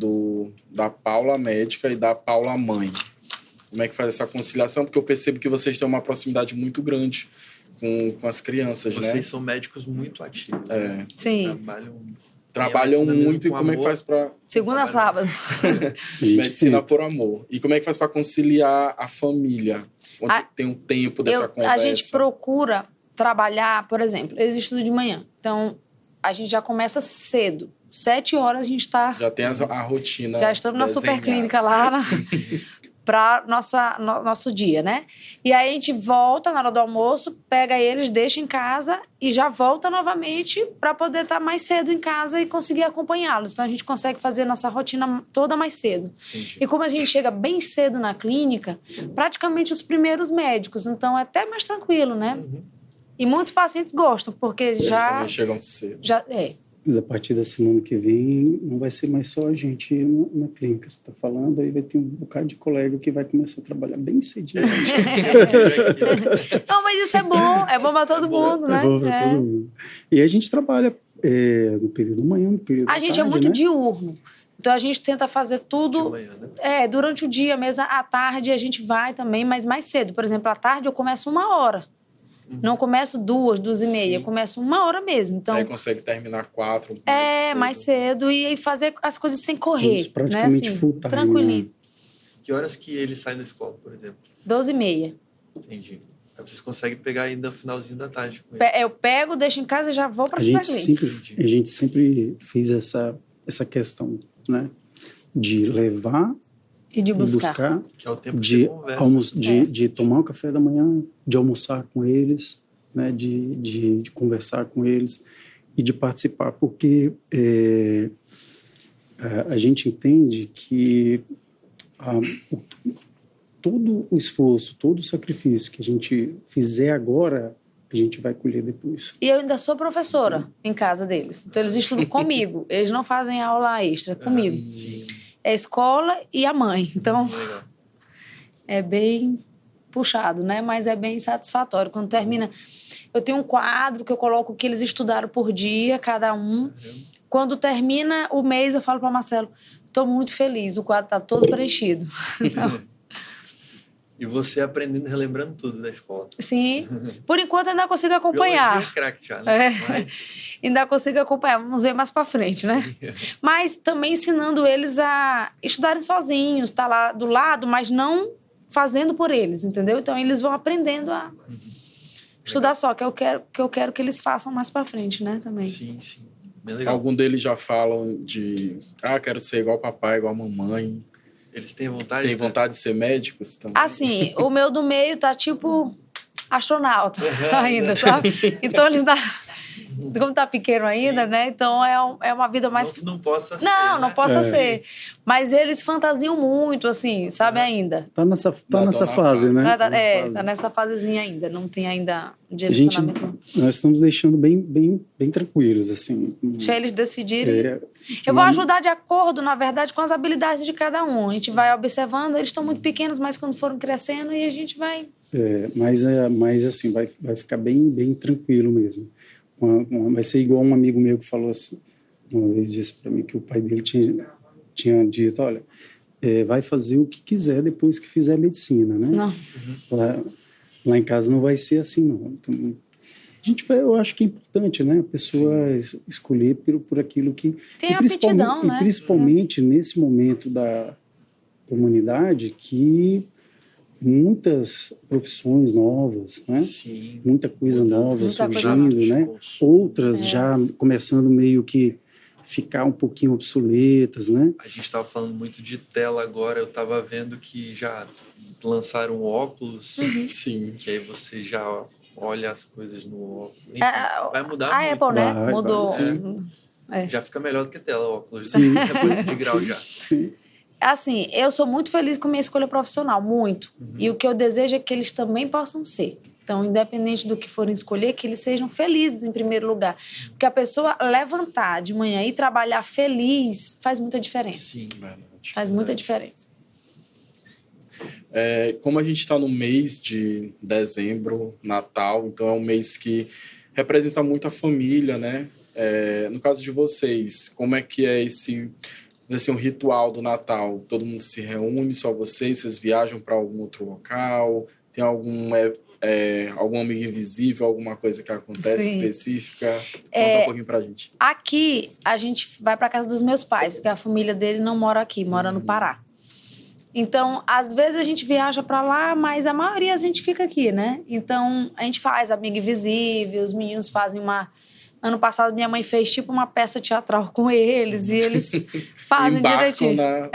da Paula médica e da Paula mãe. Como é que faz essa conciliação? Porque eu percebo que vocês têm uma proximidade muito grande com as crianças, né? Vocês são médicos muito ativos. Sim. Trabalham muito. E como é que faz para... Segunda a sábado. Medicina por amor. E como é que faz para conciliar a família? Onde tem um tempo dessa conversa? A gente procura trabalhar, por exemplo, eles estudam de manhã. Então, a gente já começa cedo. 7 horas a gente está... Já tem a rotina. Já estamos na superclínica lá para nosso dia, né? E aí a gente volta na hora do almoço, pega eles, deixa em casa e já volta novamente para poder estar mais cedo em casa e conseguir acompanhá-los. Então a gente consegue fazer nossa rotina toda mais cedo. Entendi. E como a gente chega bem cedo na clínica, praticamente os primeiros médicos, então é até mais tranquilo, né? Uhum. E muitos pacientes gostam, porque eles já... também chegam cedo. Mas a partir da semana que vem não vai ser mais só a gente na clínica. Você está falando, aí vai ter um bocado de colega que vai começar a trabalhar bem cedinho. Não, mas isso é bom para todo mundo, né? É bom para todo mundo. E a gente trabalha no período da manhã, no período da tarde, A gente é muito né? diurno. Então, a gente tenta fazer tudo... De manhã, né? Durante o dia mesmo. À tarde a gente vai também, mas mais cedo. Por exemplo, à tarde eu começo 1h. Não começo 2h30. Eu começo 1h mesmo. Então, Aí consegue terminar 4. mais cedo e fazer as coisas sem correr. Somos praticamente né? Assim, full time, tranquilinho. né? Que horas que ele sai da escola, por exemplo? 12h30. Entendi. Aí vocês conseguem pegar ainda o finalzinho da tarde com ele. Eu pego, deixo em casa e já vou para A a gente sempre fez essa questão, né? De levar e de e buscar, Que é o tempo que de, você conversa. de tomar um café da manhã, de almoçar com eles, né? De conversar com eles e de participar, porque a gente entende que todo o esforço, todo o sacrifício que a gente fizer agora, a gente vai colher depois. E eu ainda sou professora em casa deles. Então, eles estudam comigo. Eles não fazem aula extra, comigo. Sim. É a escola e a mãe. Então, Legal. é bem puxado, né? Mas é bem satisfatório. Quando termina... Eu tenho um quadro que eu coloco o que eles estudaram por dia, cada um. Quando termina o mês, eu falo para Marcelo, estou muito feliz, o quadro está todo preenchido. E você aprendendo, relembrando tudo da escola. Sim. Por enquanto, ainda consigo acompanhar. Biologia é craque já, né? Mas... Ainda consigo acompanhar. Vamos ver mais para frente, né? Sim. Mas também ensinando eles a estudarem sozinhos, tá lá do lado, mas não fazendo por eles, entendeu? Então, eles vão aprendendo a estudar só, que eu quero que eles façam mais para frente, né? Também. Sim. Bem legal. Algum deles já falam de... quero ser igual papai, igual mamãe. Eles têm vontade? Tem vontade de ser médicos também? Assim, o meu do meio tá tipo astronauta ainda, sabe? Então eles dá... Como tá pequeno ainda, Sim. né? Então é uma vida mais... Não que não possa ser, Não né? possa ser. Mas eles fantasiam muito, assim, sabe, ainda. Tá nessa fase, né? Tá nessa fasezinha ainda. Não tem ainda direcionamento. Nós estamos deixando bem tranquilos, assim. Deixa eles decidirem. Eu vou ajudar de acordo, na verdade, com as habilidades de cada um. A gente vai observando, eles estão muito pequenos, mas quando foram crescendo, e a gente vai... Mas assim, vai ficar bem tranquilo mesmo. Vai ser igual um amigo meu que falou assim, uma vez disse para mim que o pai dele tinha dito, olha, vai fazer o que quiser depois que fizer medicina, né? Não. Lá em casa não vai ser assim, não. Então, eu acho que é importante, né? A pessoa escolher por aquilo que... Tem aptidão, né? E principalmente nesse momento da humanidade que muitas profissões novas, né? Sim. Muita coisa nova muita surgindo, coisa né? Outras já começando meio que ficar um pouquinho obsoletas, né? A gente estava falando muito de tela agora, eu estava vendo que já lançaram óculos, Sim. que aí você já olha as coisas no óculos. Enfim, vai mudar a muito. Apple, né? Vai, Mudou. sim. É. Já fica melhor do que tela, óculos. Sim. Depois de grau já. Sim. Assim, eu sou muito feliz com a minha escolha profissional, muito. E o que eu desejo é que eles também possam ser. Então, independente do que forem escolher, que eles sejam felizes em primeiro lugar. Porque a pessoa levantar de manhã e trabalhar feliz faz muita diferença. Sim, Verdade. Faz muita diferença. Como a gente está no mês de dezembro, Natal, então é um mês que representa muito a família, né? No caso de vocês, como é que é esse um ritual do Natal? Todo mundo se reúne, só vocês viajam para algum outro local? Tem algum amigo invisível, alguma coisa que acontece Sim. específica? Conta um pouquinho pra gente. Aqui, a gente vai para casa dos meus pais, porque a família dele não mora aqui, mora no Pará. Então, às vezes a gente viaja para lá, mas a maioria a gente fica aqui, né? Então, a gente faz amigo invisível, os meninos fazem uma... Ano passado, minha mãe fez tipo uma peça teatral com eles, e eles fazem Embarcam direitinho. na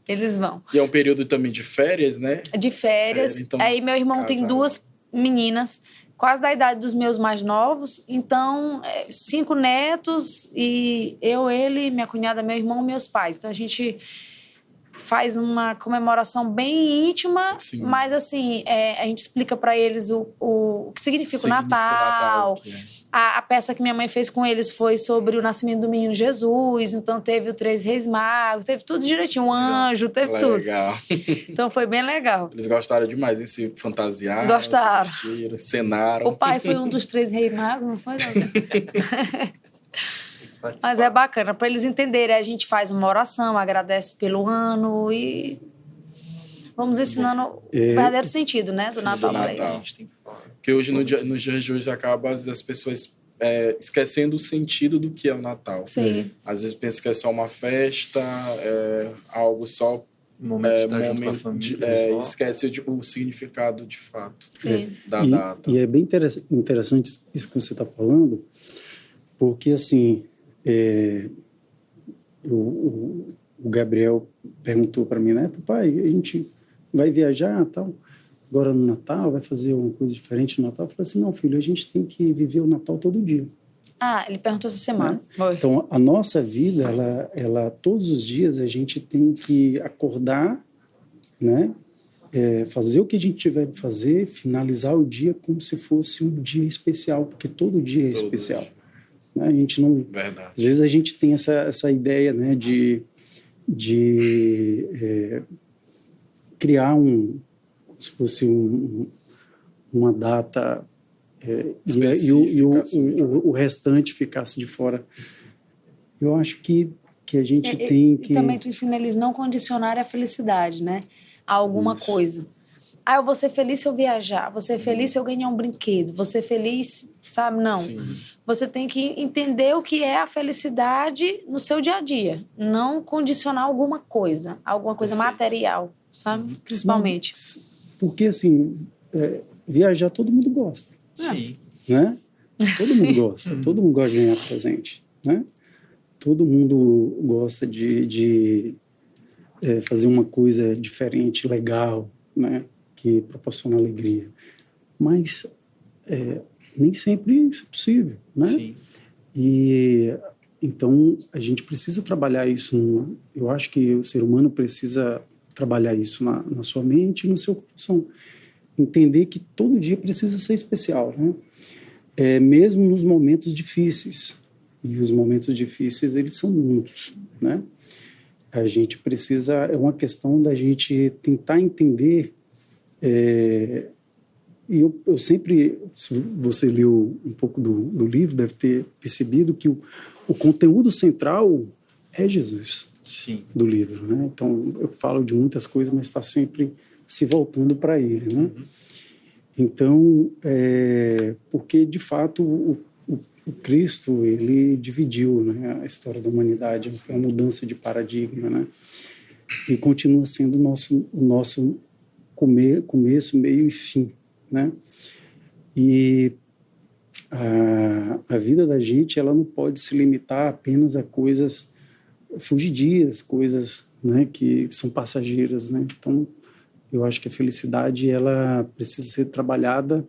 Eles vão. E é um período também de férias, né? De férias. Então, aí meu irmão tem casal. 2 meninas, quase da idade dos meus mais novos. Então, 5 netos e eu, ele, minha cunhada, meu irmão e meus pais. Então, a gente faz uma comemoração bem íntima, Sim. mas assim, a gente explica para eles o o que significa o Natal. Que é. A peça que minha mãe fez com eles foi sobre o nascimento do menino Jesus, então teve o 3 Reis Magos, teve tudo direitinho, um anjo, teve Legal. tudo. Então foi bem legal. Eles gostaram demais, se fantasiaram, Gostaram. se vestiram, cenaram. O pai foi um dos 3 Reis Magos, não foi? Não. Mas é bacana, para eles entenderem. A gente faz uma oração, agradece pelo ano e vamos ensinando o verdadeiro sentido, né, do Natal para eles. Porque hoje, nos dias de hoje, acaba às vezes, as pessoas esquecendo o sentido do que é o Natal. Sim. Às vezes pensa que é só uma festa, algo só... Momento de estar junto com a família. Esquece o significado de fato da e, data. E é bem interessante isso que você está falando, porque assim, o Gabriel perguntou para mim, né, papai, a gente vai viajar tal, agora no Natal, vai fazer uma coisa diferente no Natal? Eu falei assim, não, filho, a gente tem que viver o Natal todo dia. Ah, ele perguntou essa semana. Então, a nossa vida, ela todos os dias a gente tem que acordar, né? Fazer o que a gente tiver que fazer, finalizar o dia como se fosse um dia especial, porque todo dia é especial. Né? A gente não... Verdade. Às vezes a gente tem essa ideia, né, de criar se fosse uma data... e o restante ficasse de fora. Eu acho que a gente tem que... E também tu ensina eles não condicionarem a felicidade, né? A alguma coisa. Eu vou ser feliz se eu viajar, vou ser feliz se eu ganhar um brinquedo, vou ser feliz, sabe? Não. Sim. Você tem que entender o que é a felicidade no seu dia a dia. Não condicionar alguma coisa material, sabe? Principalmente. Porque, assim, viajar todo mundo gosta. Sim. Né? Todo mundo gosta. Todo mundo gosta de ganhar presente. Né? Todo mundo gosta de fazer uma coisa diferente, legal, né? Que proporciona alegria. Mas nem sempre isso é possível. Né? Sim. E então a gente precisa trabalhar isso. Eu acho que o ser humano precisa trabalhar isso na sua mente e no seu coração. Entender que todo dia precisa ser especial, né? Mesmo nos momentos difíceis. E os momentos difíceis, eles são muitos, né? A gente precisa... É uma questão da gente tentar entender... e eu sempre... Se você leu um pouco do livro, deve ter percebido que o conteúdo central é Jesus. Sim. Do livro, né? Então, eu falo de muitas coisas, mas está sempre... se voltando para ele, né? Uhum. Então, porque de fato o Cristo, ele dividiu, né, a história da humanidade, foi uma mudança de paradigma, né? E continua sendo o nosso começo, meio e fim, né? E a vida da gente, ela não pode se limitar apenas a coisas fugidias, coisas, né, que são passageiras, né? Então, eu acho que a felicidade, ela precisa ser trabalhada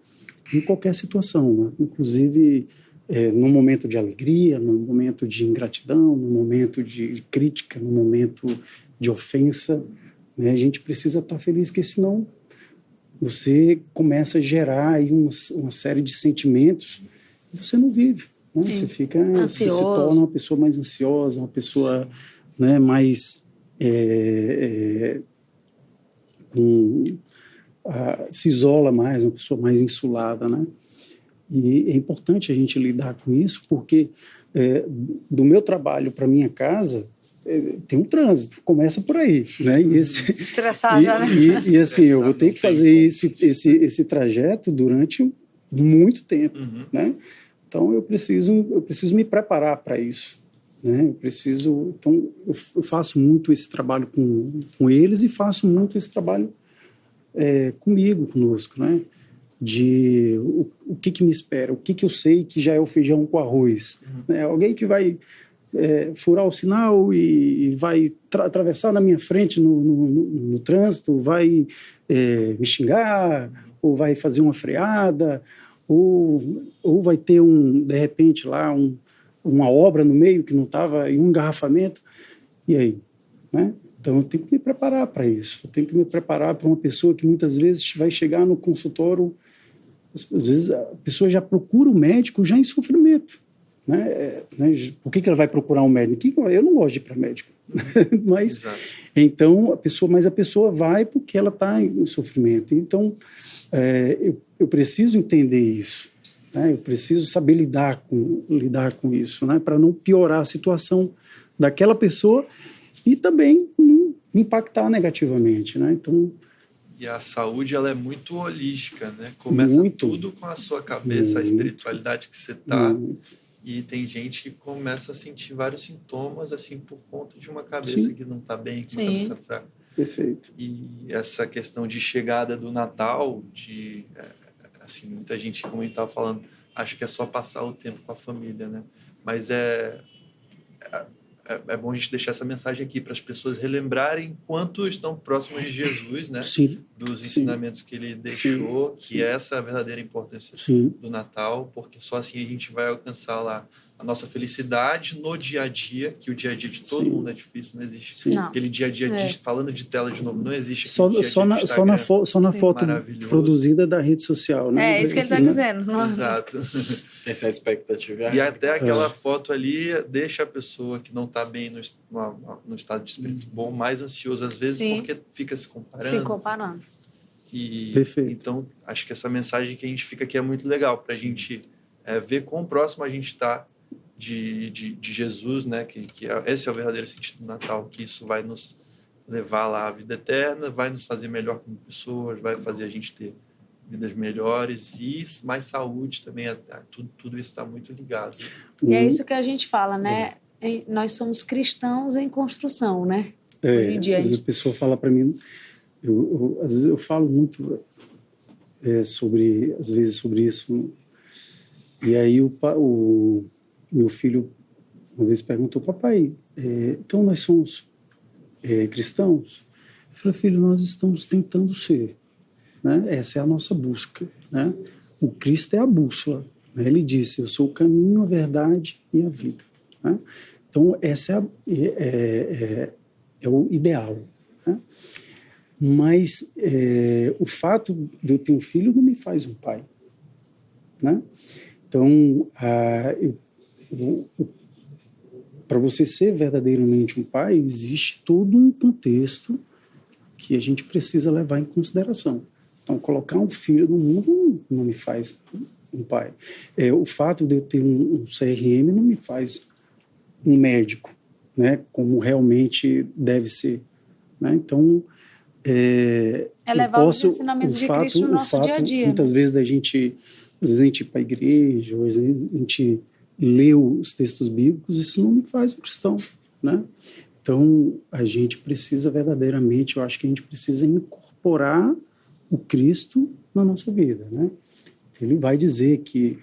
em qualquer situação, né? Inclusive num momento de alegria, num momento de ingratidão, num momento de crítica, num momento de ofensa, né? A gente precisa estar feliz, porque senão você começa a gerar aí uma série de sentimentos e você não vive, né? Você fica ansioso. Você se torna uma pessoa mais ansiosa, uma pessoa, né, mais... se isola mais, uma pessoa mais insulada, né? E é importante a gente lidar com isso, porque do meu trabalho para minha casa tem um trânsito, começa por aí, né? Estressar já, né? E assim, eu vou ter que fazer esse trajeto durante muito tempo, né? Então eu preciso me preparar para isso, né? Então eu faço muito esse trabalho com eles e faço muito esse trabalho conosco, né? De o que me espera, o que eu sei que já é o feijão com arroz, né? Alguém que vai furar o sinal e vai atravessar na minha frente no trânsito, vai me xingar, ou vai fazer uma freada, ou vai ter de repente lá uma obra no meio que não estava, em um engarrafamento, e aí, né? Então eu tenho que me preparar para isso, eu tenho que me preparar para uma pessoa que muitas vezes vai chegar no consultório Às vezes a pessoa já procura o médico já em sofrimento. Né? Por que ela vai procurar um médico? Eu não gosto de ir para médico. Mas, então, a pessoa vai porque ela está em sofrimento. Então, eu preciso entender isso. Né? Eu preciso saber lidar com isso, né? Para não piorar a situação daquela pessoa e também não impactar negativamente. Né? Então, e a saúde, ela é muito holística, né? Começa tudo com a sua cabeça, a espiritualidade que você está. E tem gente que começa a sentir vários sintomas, assim, por conta de uma cabeça que não está bem, com uma cabeça fraca. Perfeito. E essa questão de chegada do Natal, assim, muita gente, como a gente estava falando, acha que é só passar o tempo com a família, né? Mas é bom a gente deixar essa mensagem aqui para as pessoas relembrarem quanto estão próximas de Jesus, né? Sim. Dos ensinamentos que ele deixou, que essa é a verdadeira importância do Natal, porque só assim a gente vai alcançar lá a nossa felicidade no dia a dia, que o dia a dia de todo mundo é difícil, não existe aquele dia a dia, falando de tela de novo, não existe só na foto produzida da rede social, né? É isso que ele está dizendo. Exato. Essa expectativa. E até aquela foto ali deixa a pessoa que não está bem no estado de espírito bom mais ansioso às vezes, porque fica se comparando. E perfeito. Então acho que essa mensagem que a gente fica aqui é muito legal para a gente ver quão próximo a gente está de Jesus, né? Que esse é o verdadeiro sentido do Natal, que isso vai nos levar lá à vida eterna, vai nos fazer melhor como pessoas, vai fazer a gente ter vidas melhores e mais saúde também. Tudo isso está muito ligado. E é isso que a gente fala, né? Nós somos cristãos em construção, né? Hoje em dia, às vezes a pessoa fala para mim, às vezes eu falo muito sobre isso. E aí o meu filho uma vez perguntou: papai, então nós somos cristãos? Eu falei: filho, nós estamos tentando ser. Né? Essa é a nossa busca. Né? O Cristo é a bússola. Né? Ele disse: eu sou o caminho, a verdade e a vida. Né? Então, essa é o ideal. Né? Mas o fato de eu ter um filho não me faz um pai. Né? Então, para você ser verdadeiramente um pai, existe todo um contexto que a gente precisa levar em consideração. Então, colocar um filho no mundo não me faz um pai. O fato de eu ter um CRM não me faz um médico, né, como realmente deve ser. Né? Então, levar os ensinamentos de Cristo no nosso dia a dia. Muitas vezes às vezes a gente ir para a igreja, ou às vezes a gente lê os textos bíblicos, isso não me faz um cristão, né? Então, a gente precisa verdadeiramente, eu acho que a gente precisa incorporar o Cristo na nossa vida, né? Ele vai dizer que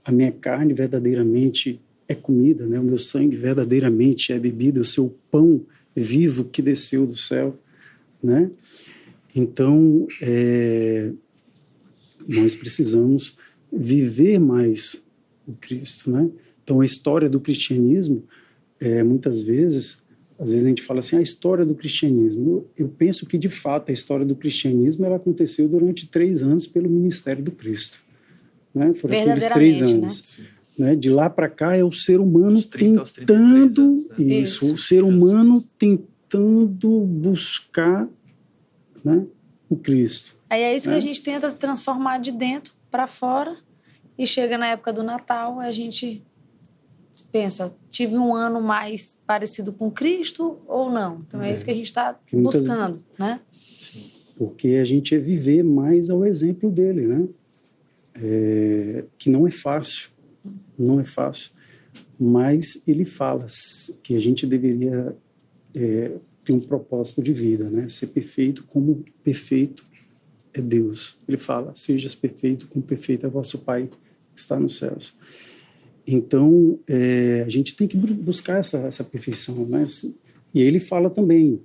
a minha carne verdadeiramente é comida, né? O meu sangue verdadeiramente é bebida, o seu pão vivo que desceu do céu, né? Então, nós precisamos viver mais o Cristo, né? Então, a história do cristianismo, muitas vezes, às vezes a gente fala assim, a história do cristianismo. Eu penso que, de fato, a história do cristianismo ela aconteceu durante 3 anos pelo ministério do Cristo. Né? Foram aqueles 3 anos. Né? De lá para cá é o ser humano tentando anos, né? Isso, o ser humano tentando buscar, né, o Cristo. Aí é isso que a gente tenta transformar de dentro para fora e chega na época do Natal, a gente pensa, tive um ano mais parecido com Cristo ou não? Então é isso que a gente está buscando, né? Porque a gente é viver mais ao exemplo dele, né? Que não é fácil, mas ele fala que a gente deveria ter um propósito de vida, né? Ser perfeito como perfeito é Deus. Ele fala, sejas perfeito como perfeito é vosso Pai que está nos céus. Então, a gente tem que buscar essa perfeição, né? E ele fala também,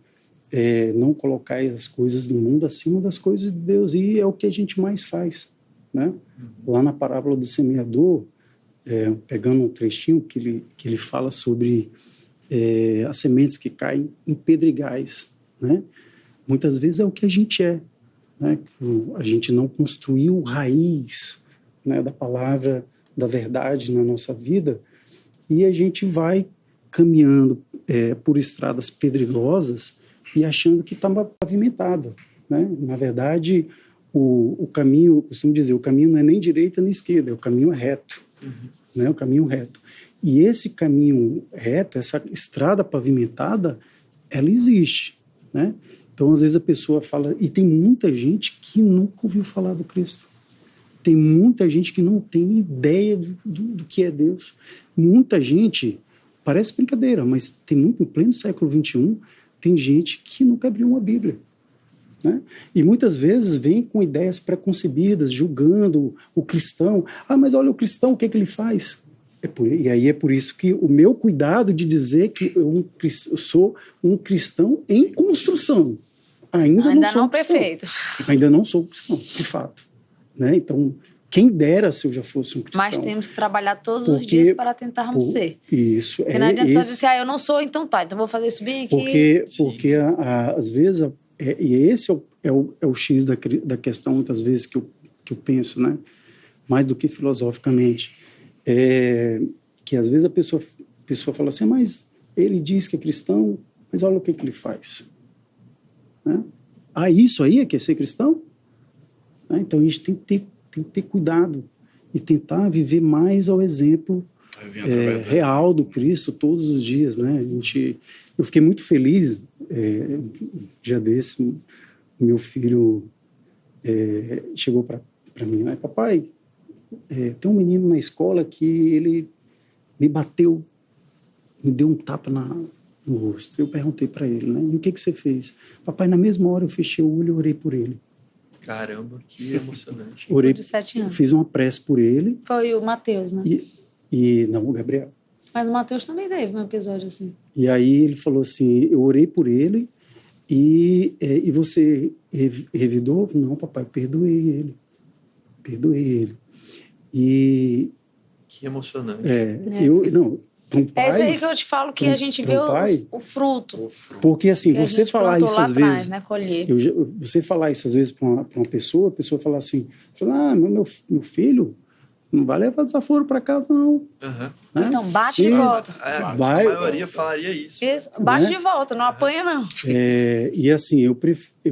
não colocar as coisas do mundo acima das coisas de Deus, e é o que a gente mais faz, né? Lá na parábola do semeador, pegando um trechinho que ele fala sobre as sementes que caem em pedregais, né? Muitas vezes é o que a gente é, né? A gente não construiu raiz, né, da palavra, da verdade na nossa vida, e a gente vai caminhando por estradas pedregosas e achando que está pavimentada, né? Na verdade, o caminho, eu costumo dizer, o caminho não é nem direita nem esquerda, o caminho é reto, né? O caminho reto. E esse caminho reto, essa estrada pavimentada, ela existe, né? Então, às vezes a pessoa fala, e tem muita gente que nunca ouviu falar do Cristo. Tem muita gente que não tem ideia do que é Deus. Muita gente, parece brincadeira, mas tem muito, em pleno século XXI, tem gente que nunca abriu uma Bíblia, né? E muitas vezes vem com ideias preconcebidas, julgando o cristão. Ah, mas olha o cristão, o que é que ele faz? E aí é por isso que o meu cuidado de dizer que eu sou um cristão em construção. Ainda não perfeito. Ainda não sou cristão, de fato, né? Então, quem dera se eu já fosse um cristão. Mas temos que trabalhar todos os dias para tentarmos ser. Isso. Porque não adianta só dizer, eu não sou, então tá, então vou fazer isso bem aqui. Porque às vezes, e esse é o X da questão, muitas vezes, que eu penso, né? Mais do que filosoficamente. Que às vezes a pessoa fala assim, mas ele diz que é cristão, mas olha o que ele faz. Né? Ah, isso aí é que é ser cristão? Então a gente tem que ter cuidado e tentar viver mais ao exemplo real do Cristo todos os dias, né? Eu fiquei muito feliz, um dia desse, meu filho chegou para mim, né? Papai, tem um menino na escola que ele me bateu, me deu um tapa no rosto. Eu perguntei para ele, né? E o que você fez? Papai, na mesma hora eu fechei o olho e orei por ele. Caramba, que emocionante. Orei, de 7 anos. Fiz uma prece por ele. Foi o Mateus, né? E não, o Gabriel. Mas o Mateus também teve um episódio assim. E aí ele falou assim, eu orei por ele e você revidou? Não, papai, eu perdoei ele. Perdoei ele. E... Que emocionante. É isso aí que eu te falo, que a gente vê o fruto. Porque assim, você falar isso às vezes... Né, colher. Você falar isso às vezes para uma pessoa, a pessoa fala assim, meu filho não vai levar desaforo para casa não. Uhum. Né? Então bate de volta. A maioria falaria isso. Bate de volta, não apanha não. E assim, eu prefiro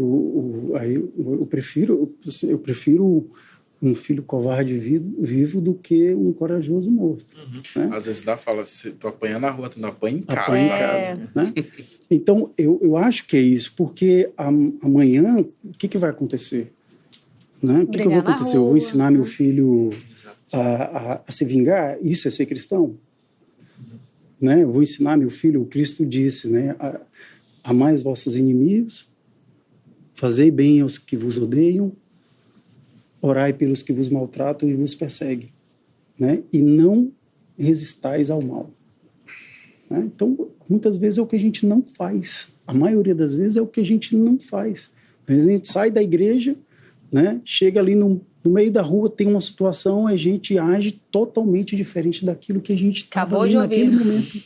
um filho covarde vivo do que um corajoso morto. Né? Às vezes fala, se tu apanha na rua, tu não apanha em casa. Apanha em casa, né? Então, eu acho que é isso, porque amanhã, o que vai acontecer? Né? O que eu vou acontecer? Eu vou ensinar meu filho a se vingar? Isso é ser cristão? Né? Eu vou ensinar meu filho, o Cristo disse, né? Amai os vossos inimigos, fazei bem aos que vos odeiam, orai pelos que vos maltratam e vos perseguem, né? E não resistais ao mal. Né? Então, muitas vezes é o que a gente não faz. A maioria das vezes é o que a gente não faz. Às vezes a gente sai da igreja, né? Chega ali no meio da rua, tem uma situação, a gente age totalmente diferente daquilo que a gente estava ali naquele momento.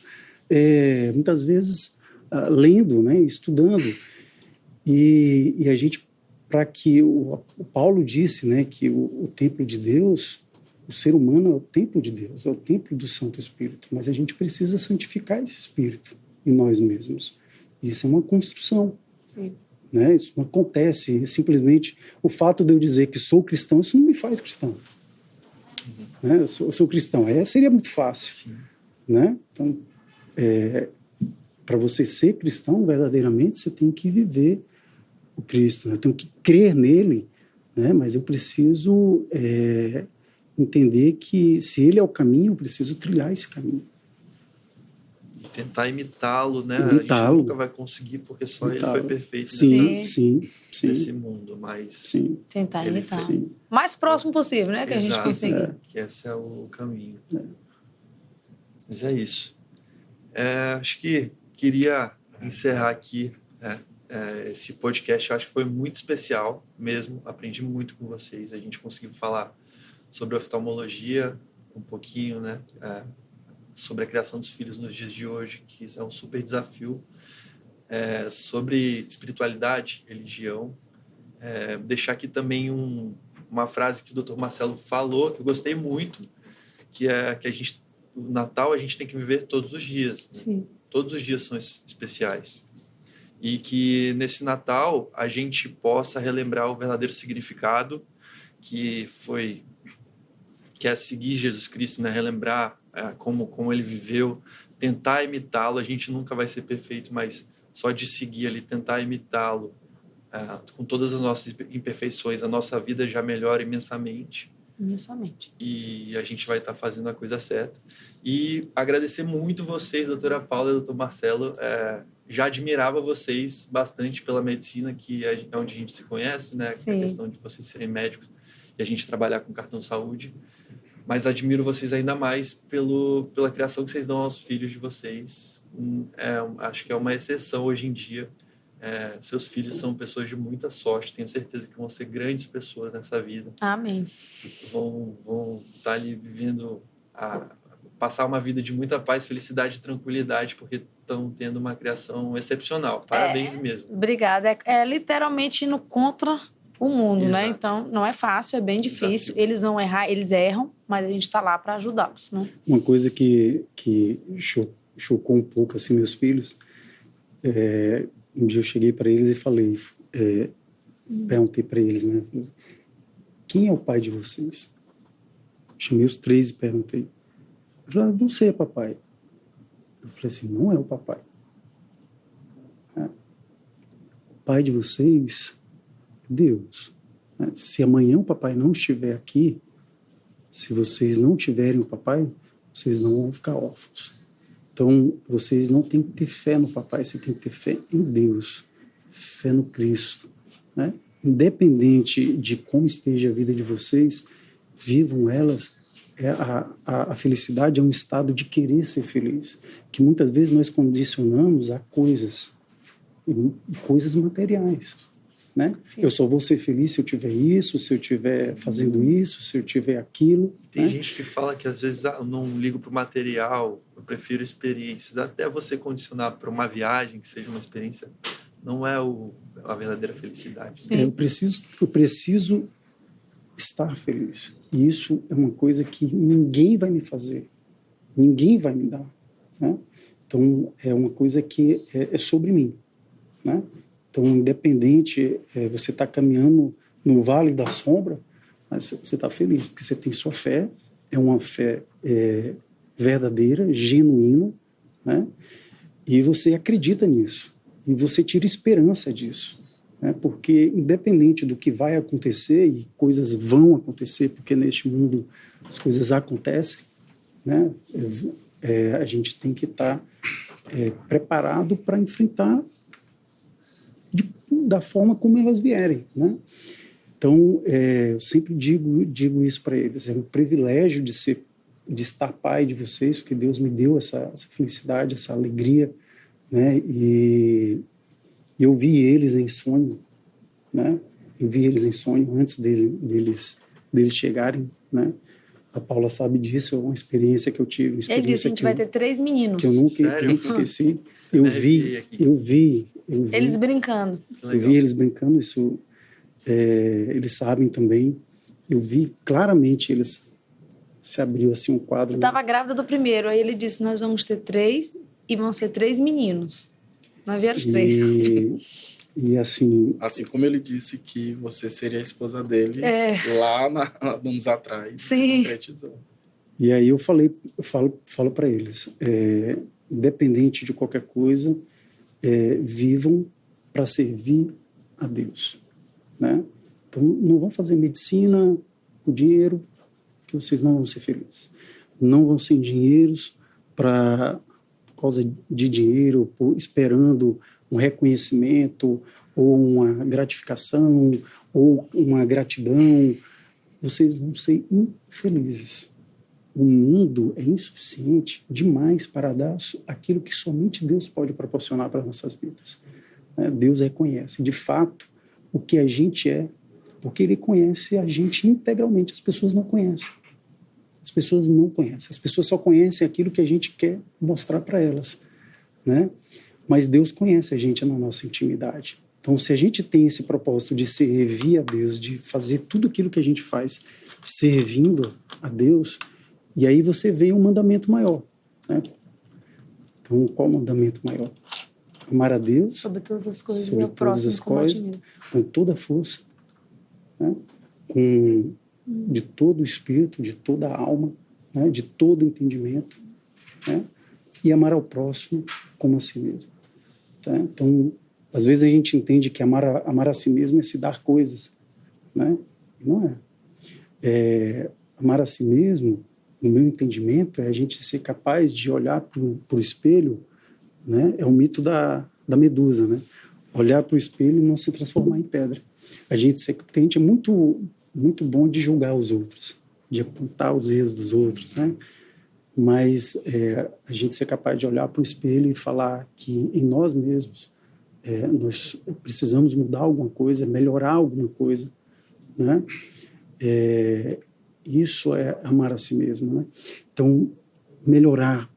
Muitas vezes lendo, né? Estudando. E a gente, para que o Paulo disse, né, que o templo de Deus, o ser humano é o templo de Deus, é o templo do Santo Espírito, mas a gente precisa santificar esse Espírito em nós mesmos. Isso é uma construção. Sim. Né? Isso não acontece, simplesmente o fato de eu dizer que sou cristão, isso não me faz cristão. Né? Eu sou cristão, seria muito fácil. Né? Então, para você ser cristão verdadeiramente, você tem que viver o Cristo, né? Eu tenho que crer nele, né? Mas eu preciso entender que se ele é o caminho, eu preciso trilhar esse caminho. E tentar imitá-lo, né? Imitá-lo. A gente nunca vai conseguir, porque só ele foi perfeito sim. nesse mundo, mas sim. Tentar imitar. Sim. Mais próximo possível, né? Que a gente conseguir. Que esse é o caminho. Mas é isso. Acho que queria encerrar aqui esse podcast. Eu acho que foi muito especial mesmo. Aprendi muito com vocês. A gente conseguiu falar sobre oftalmologia um pouquinho, né? Sobre a criação dos filhos nos dias de hoje, que é um super desafio. Sobre espiritualidade, religião deixar aqui também uma frase que o Dr. Marcelo falou, que eu gostei muito, que é que o Natal a gente tem que viver todos os dias. Né? Sim. Todos os dias são especiais. E que nesse Natal a gente possa relembrar o verdadeiro significado que é seguir Jesus Cristo, né? Relembrar como ele viveu, tentar imitá-lo. A gente nunca vai ser perfeito, mas só de seguir ali, tentar imitá-lo, com todas as nossas imperfeições, a nossa vida já melhora imensamente. Imensamente. E a gente vai estar fazendo a coisa certa. E agradecer muito vocês, doutora Paula e doutor Marcelo. Já admirava vocês bastante pela medicina, que é onde a gente se conhece, né? A questão de vocês serem médicos e a gente trabalhar com cartão saúde. Mas admiro vocês ainda mais pela criação que vocês dão aos filhos de vocês. Acho que é uma exceção hoje em dia. Seus filhos são pessoas de muita sorte. Tenho certeza que vão ser grandes pessoas nessa vida. Amém. Vão estar ali vivendo, passar uma vida de muita paz, felicidade e tranquilidade, porque estão tendo uma criação excepcional. Parabéns mesmo. Obrigada. É literalmente indo contra o mundo, Exato. né? Então, não é fácil, é bem difícil. Desafio. Eles vão errar, eles erram, mas a gente está lá para ajudá-los, né? Uma coisa que chocou um pouco assim meus filhos, um dia eu cheguei para eles e falei, perguntei para eles, né? Quem é o pai de vocês? Chamei os 3 e perguntei. Eu falei, você é papai. Eu falei assim, não é o papai. O pai de vocês é Deus. Se amanhã o papai não estiver aqui, se vocês não tiverem o papai, vocês não vão ficar órfãos. Então, vocês não têm que ter fé no papai, você tem que ter fé em Deus, fé no Cristo, né? Independente de como esteja a vida de vocês, vivam elas. A felicidade é um estado de querer ser feliz, que muitas vezes nós condicionamos a coisas, e coisas materiais, né? Eu só vou ser feliz se eu tiver isso, se eu estiver fazendo isso, se eu tiver aquilo. Tem gente que fala que às vezes eu não ligo para o material, eu prefiro experiências. Até você condicionar para uma viagem, que seja uma experiência, não é a verdadeira felicidade. Eu preciso estar feliz. E isso é uma coisa que ninguém vai me fazer, ninguém vai me dar, né? Então, é uma coisa que é sobre mim, né? Então, independente, você está caminhando no vale da sombra, mas você está feliz, porque você tem sua fé, é uma fé verdadeira, genuína, né? E você acredita nisso, e você tira esperança disso, né? Porque independente do que vai acontecer, e coisas vão acontecer, porque neste mundo as coisas acontecem, né? A gente tem que estar preparado para enfrentar da forma como elas vierem, né? Então, eu sempre digo isso para eles, é um privilégio de estar pai de vocês, porque Deus me deu essa felicidade, essa alegria, né? E eu vi eles em sonho, né? Eu vi eles em sonho antes deles chegarem, né? A Paula sabe disso, é uma experiência que eu tive. Ele disse que a gente vai ter 3 meninos. Que eu nunca esqueci. Eu vi. Eles brincando. Eu vi eles brincando, isso eles sabem também. Eu vi claramente, eles se abriu assim um quadro. Eu estava grávida do primeiro, aí ele disse, nós vamos ter 3 e vão ser 3 meninos. Nós vieram os 3. E assim... Assim como ele disse que você seria a esposa dele lá anos atrás. Sim. Concretizou. E aí eu falo para eles, independente de qualquer coisa, vivam para servir a Deus, né? Então, não vão fazer medicina por dinheiro, que vocês não vão ser felizes. Não vão ser engenheiros por causa de dinheiro, esperando um reconhecimento, ou uma gratificação, ou uma gratidão. Vocês vão ser infelizes. O mundo é insuficiente demais para dar aquilo que somente Deus pode proporcionar para as nossas vidas. Deus reconhece, de fato, o que a gente é, porque Ele conhece a gente integralmente. As pessoas não conhecem. As pessoas não conhecem. As pessoas só conhecem aquilo que a gente quer mostrar para elas, né? Mas Deus conhece a gente na nossa intimidade. Então, se a gente tem esse propósito de servir a Deus, de fazer tudo aquilo que a gente faz servindo a Deus, e aí você vê um mandamento maior, né? Então, qual o mandamento maior? Amar a Deus Sobre todas as coisas, sobre e ao todas próximo as como a ti coisas, mesmo. com toda a força, né? De todo o espírito, de toda a alma, né? De todo o entendimento, né? E amar ao próximo como a si mesmo. Tá? Então, às vezes a gente entende que amar a si mesmo é se dar coisas, né? E não é. Amar a si mesmo, no meu entendimento, é a gente ser capaz de olhar para o espelho, né? É o mito da medusa, né? Olhar para o espelho e não se transformar em pedra. Porque a gente é muito, muito bom de julgar os outros, de apontar os erros dos outros, né? Mas a gente ser capaz de olhar para o espelho e falar que em nós mesmos nós precisamos mudar alguma coisa, melhorar alguma coisa, né? Isso é amar a si mesmo, né? Então, melhorar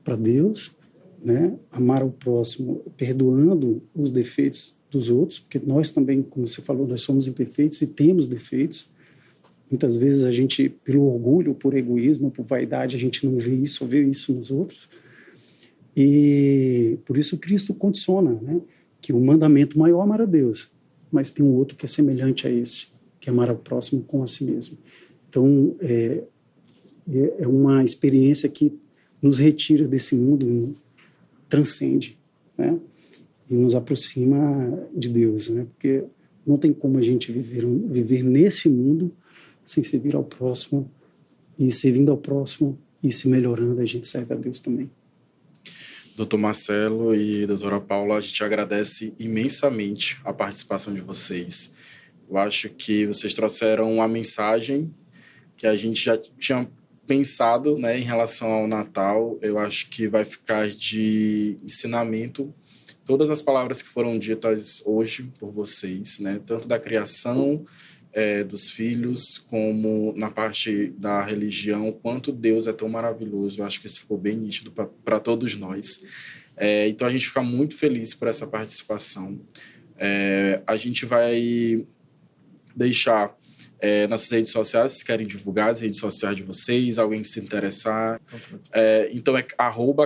para Deus, né? Amar o próximo, perdoando os defeitos dos outros, porque nós também, como você falou, nós somos imperfeitos e temos defeitos. Muitas vezes a gente, pelo orgulho, por egoísmo, por vaidade, a gente não vê isso, vê isso nos outros. E por isso Cristo condiciona, né? Que o mandamento maior é amar a Deus, mas tem um outro que é semelhante a esse, que é amar ao próximo como a si mesmo. Então, é uma experiência que nos retira desse mundo, transcende, né? E nos aproxima de Deus, né? Porque não tem como a gente viver nesse mundo sem servir ao próximo, e servindo ao próximo e se melhorando, a gente serve a Deus também. Doutor Marcelo e doutora Paula, a gente agradece imensamente a participação de vocês. Eu acho que vocês trouxeram uma mensagem que a gente já tinha pensado, né, em relação ao Natal. Eu acho que vai ficar de ensinamento todas as palavras que foram ditas hoje por vocês, né, tanto da criação dos filhos, como na parte da religião, quanto Deus é tão maravilhoso. Eu acho que isso ficou bem nítido para todos nós. Então, a gente fica muito feliz por essa participação. A gente vai deixar nossas redes sociais, vocês querem divulgar as redes sociais de vocês, alguém que se interessar. Então, é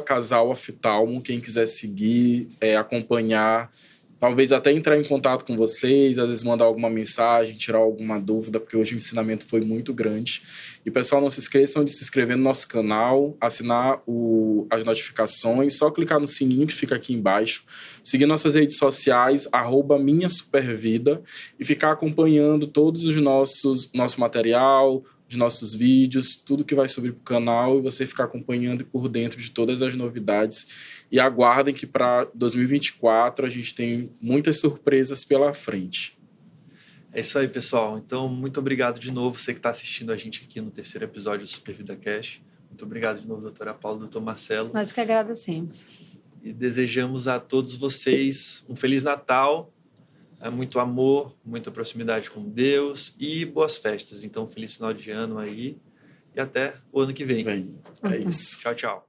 @casaloftalmo, quem quiser seguir, acompanhar, talvez até entrar em contato com vocês, às vezes mandar alguma mensagem, tirar alguma dúvida, porque hoje o ensinamento foi muito grande. E, pessoal, não se esqueçam de se inscrever no nosso canal, assinar as notificações, só clicar no sininho que fica aqui embaixo, seguir nossas redes sociais, @minhasupervida, e ficar acompanhando todos os nosso material, os nossos vídeos, tudo que vai subir para o canal, e você ficar acompanhando por dentro de todas as novidades. E aguardem que para 2024 a gente tem muitas surpresas pela frente. É isso aí, pessoal. Então, muito obrigado de novo você que está assistindo a gente aqui no 3º episódio do Super Vida Cash. Muito obrigado de novo, doutora Paula, doutor Marcelo. Nós que agradecemos. E desejamos a todos vocês um Feliz Natal, muito amor, muita proximidade com Deus e boas festas. Então, feliz final de ano aí e até o ano que vem. É isso. Tchau, tchau.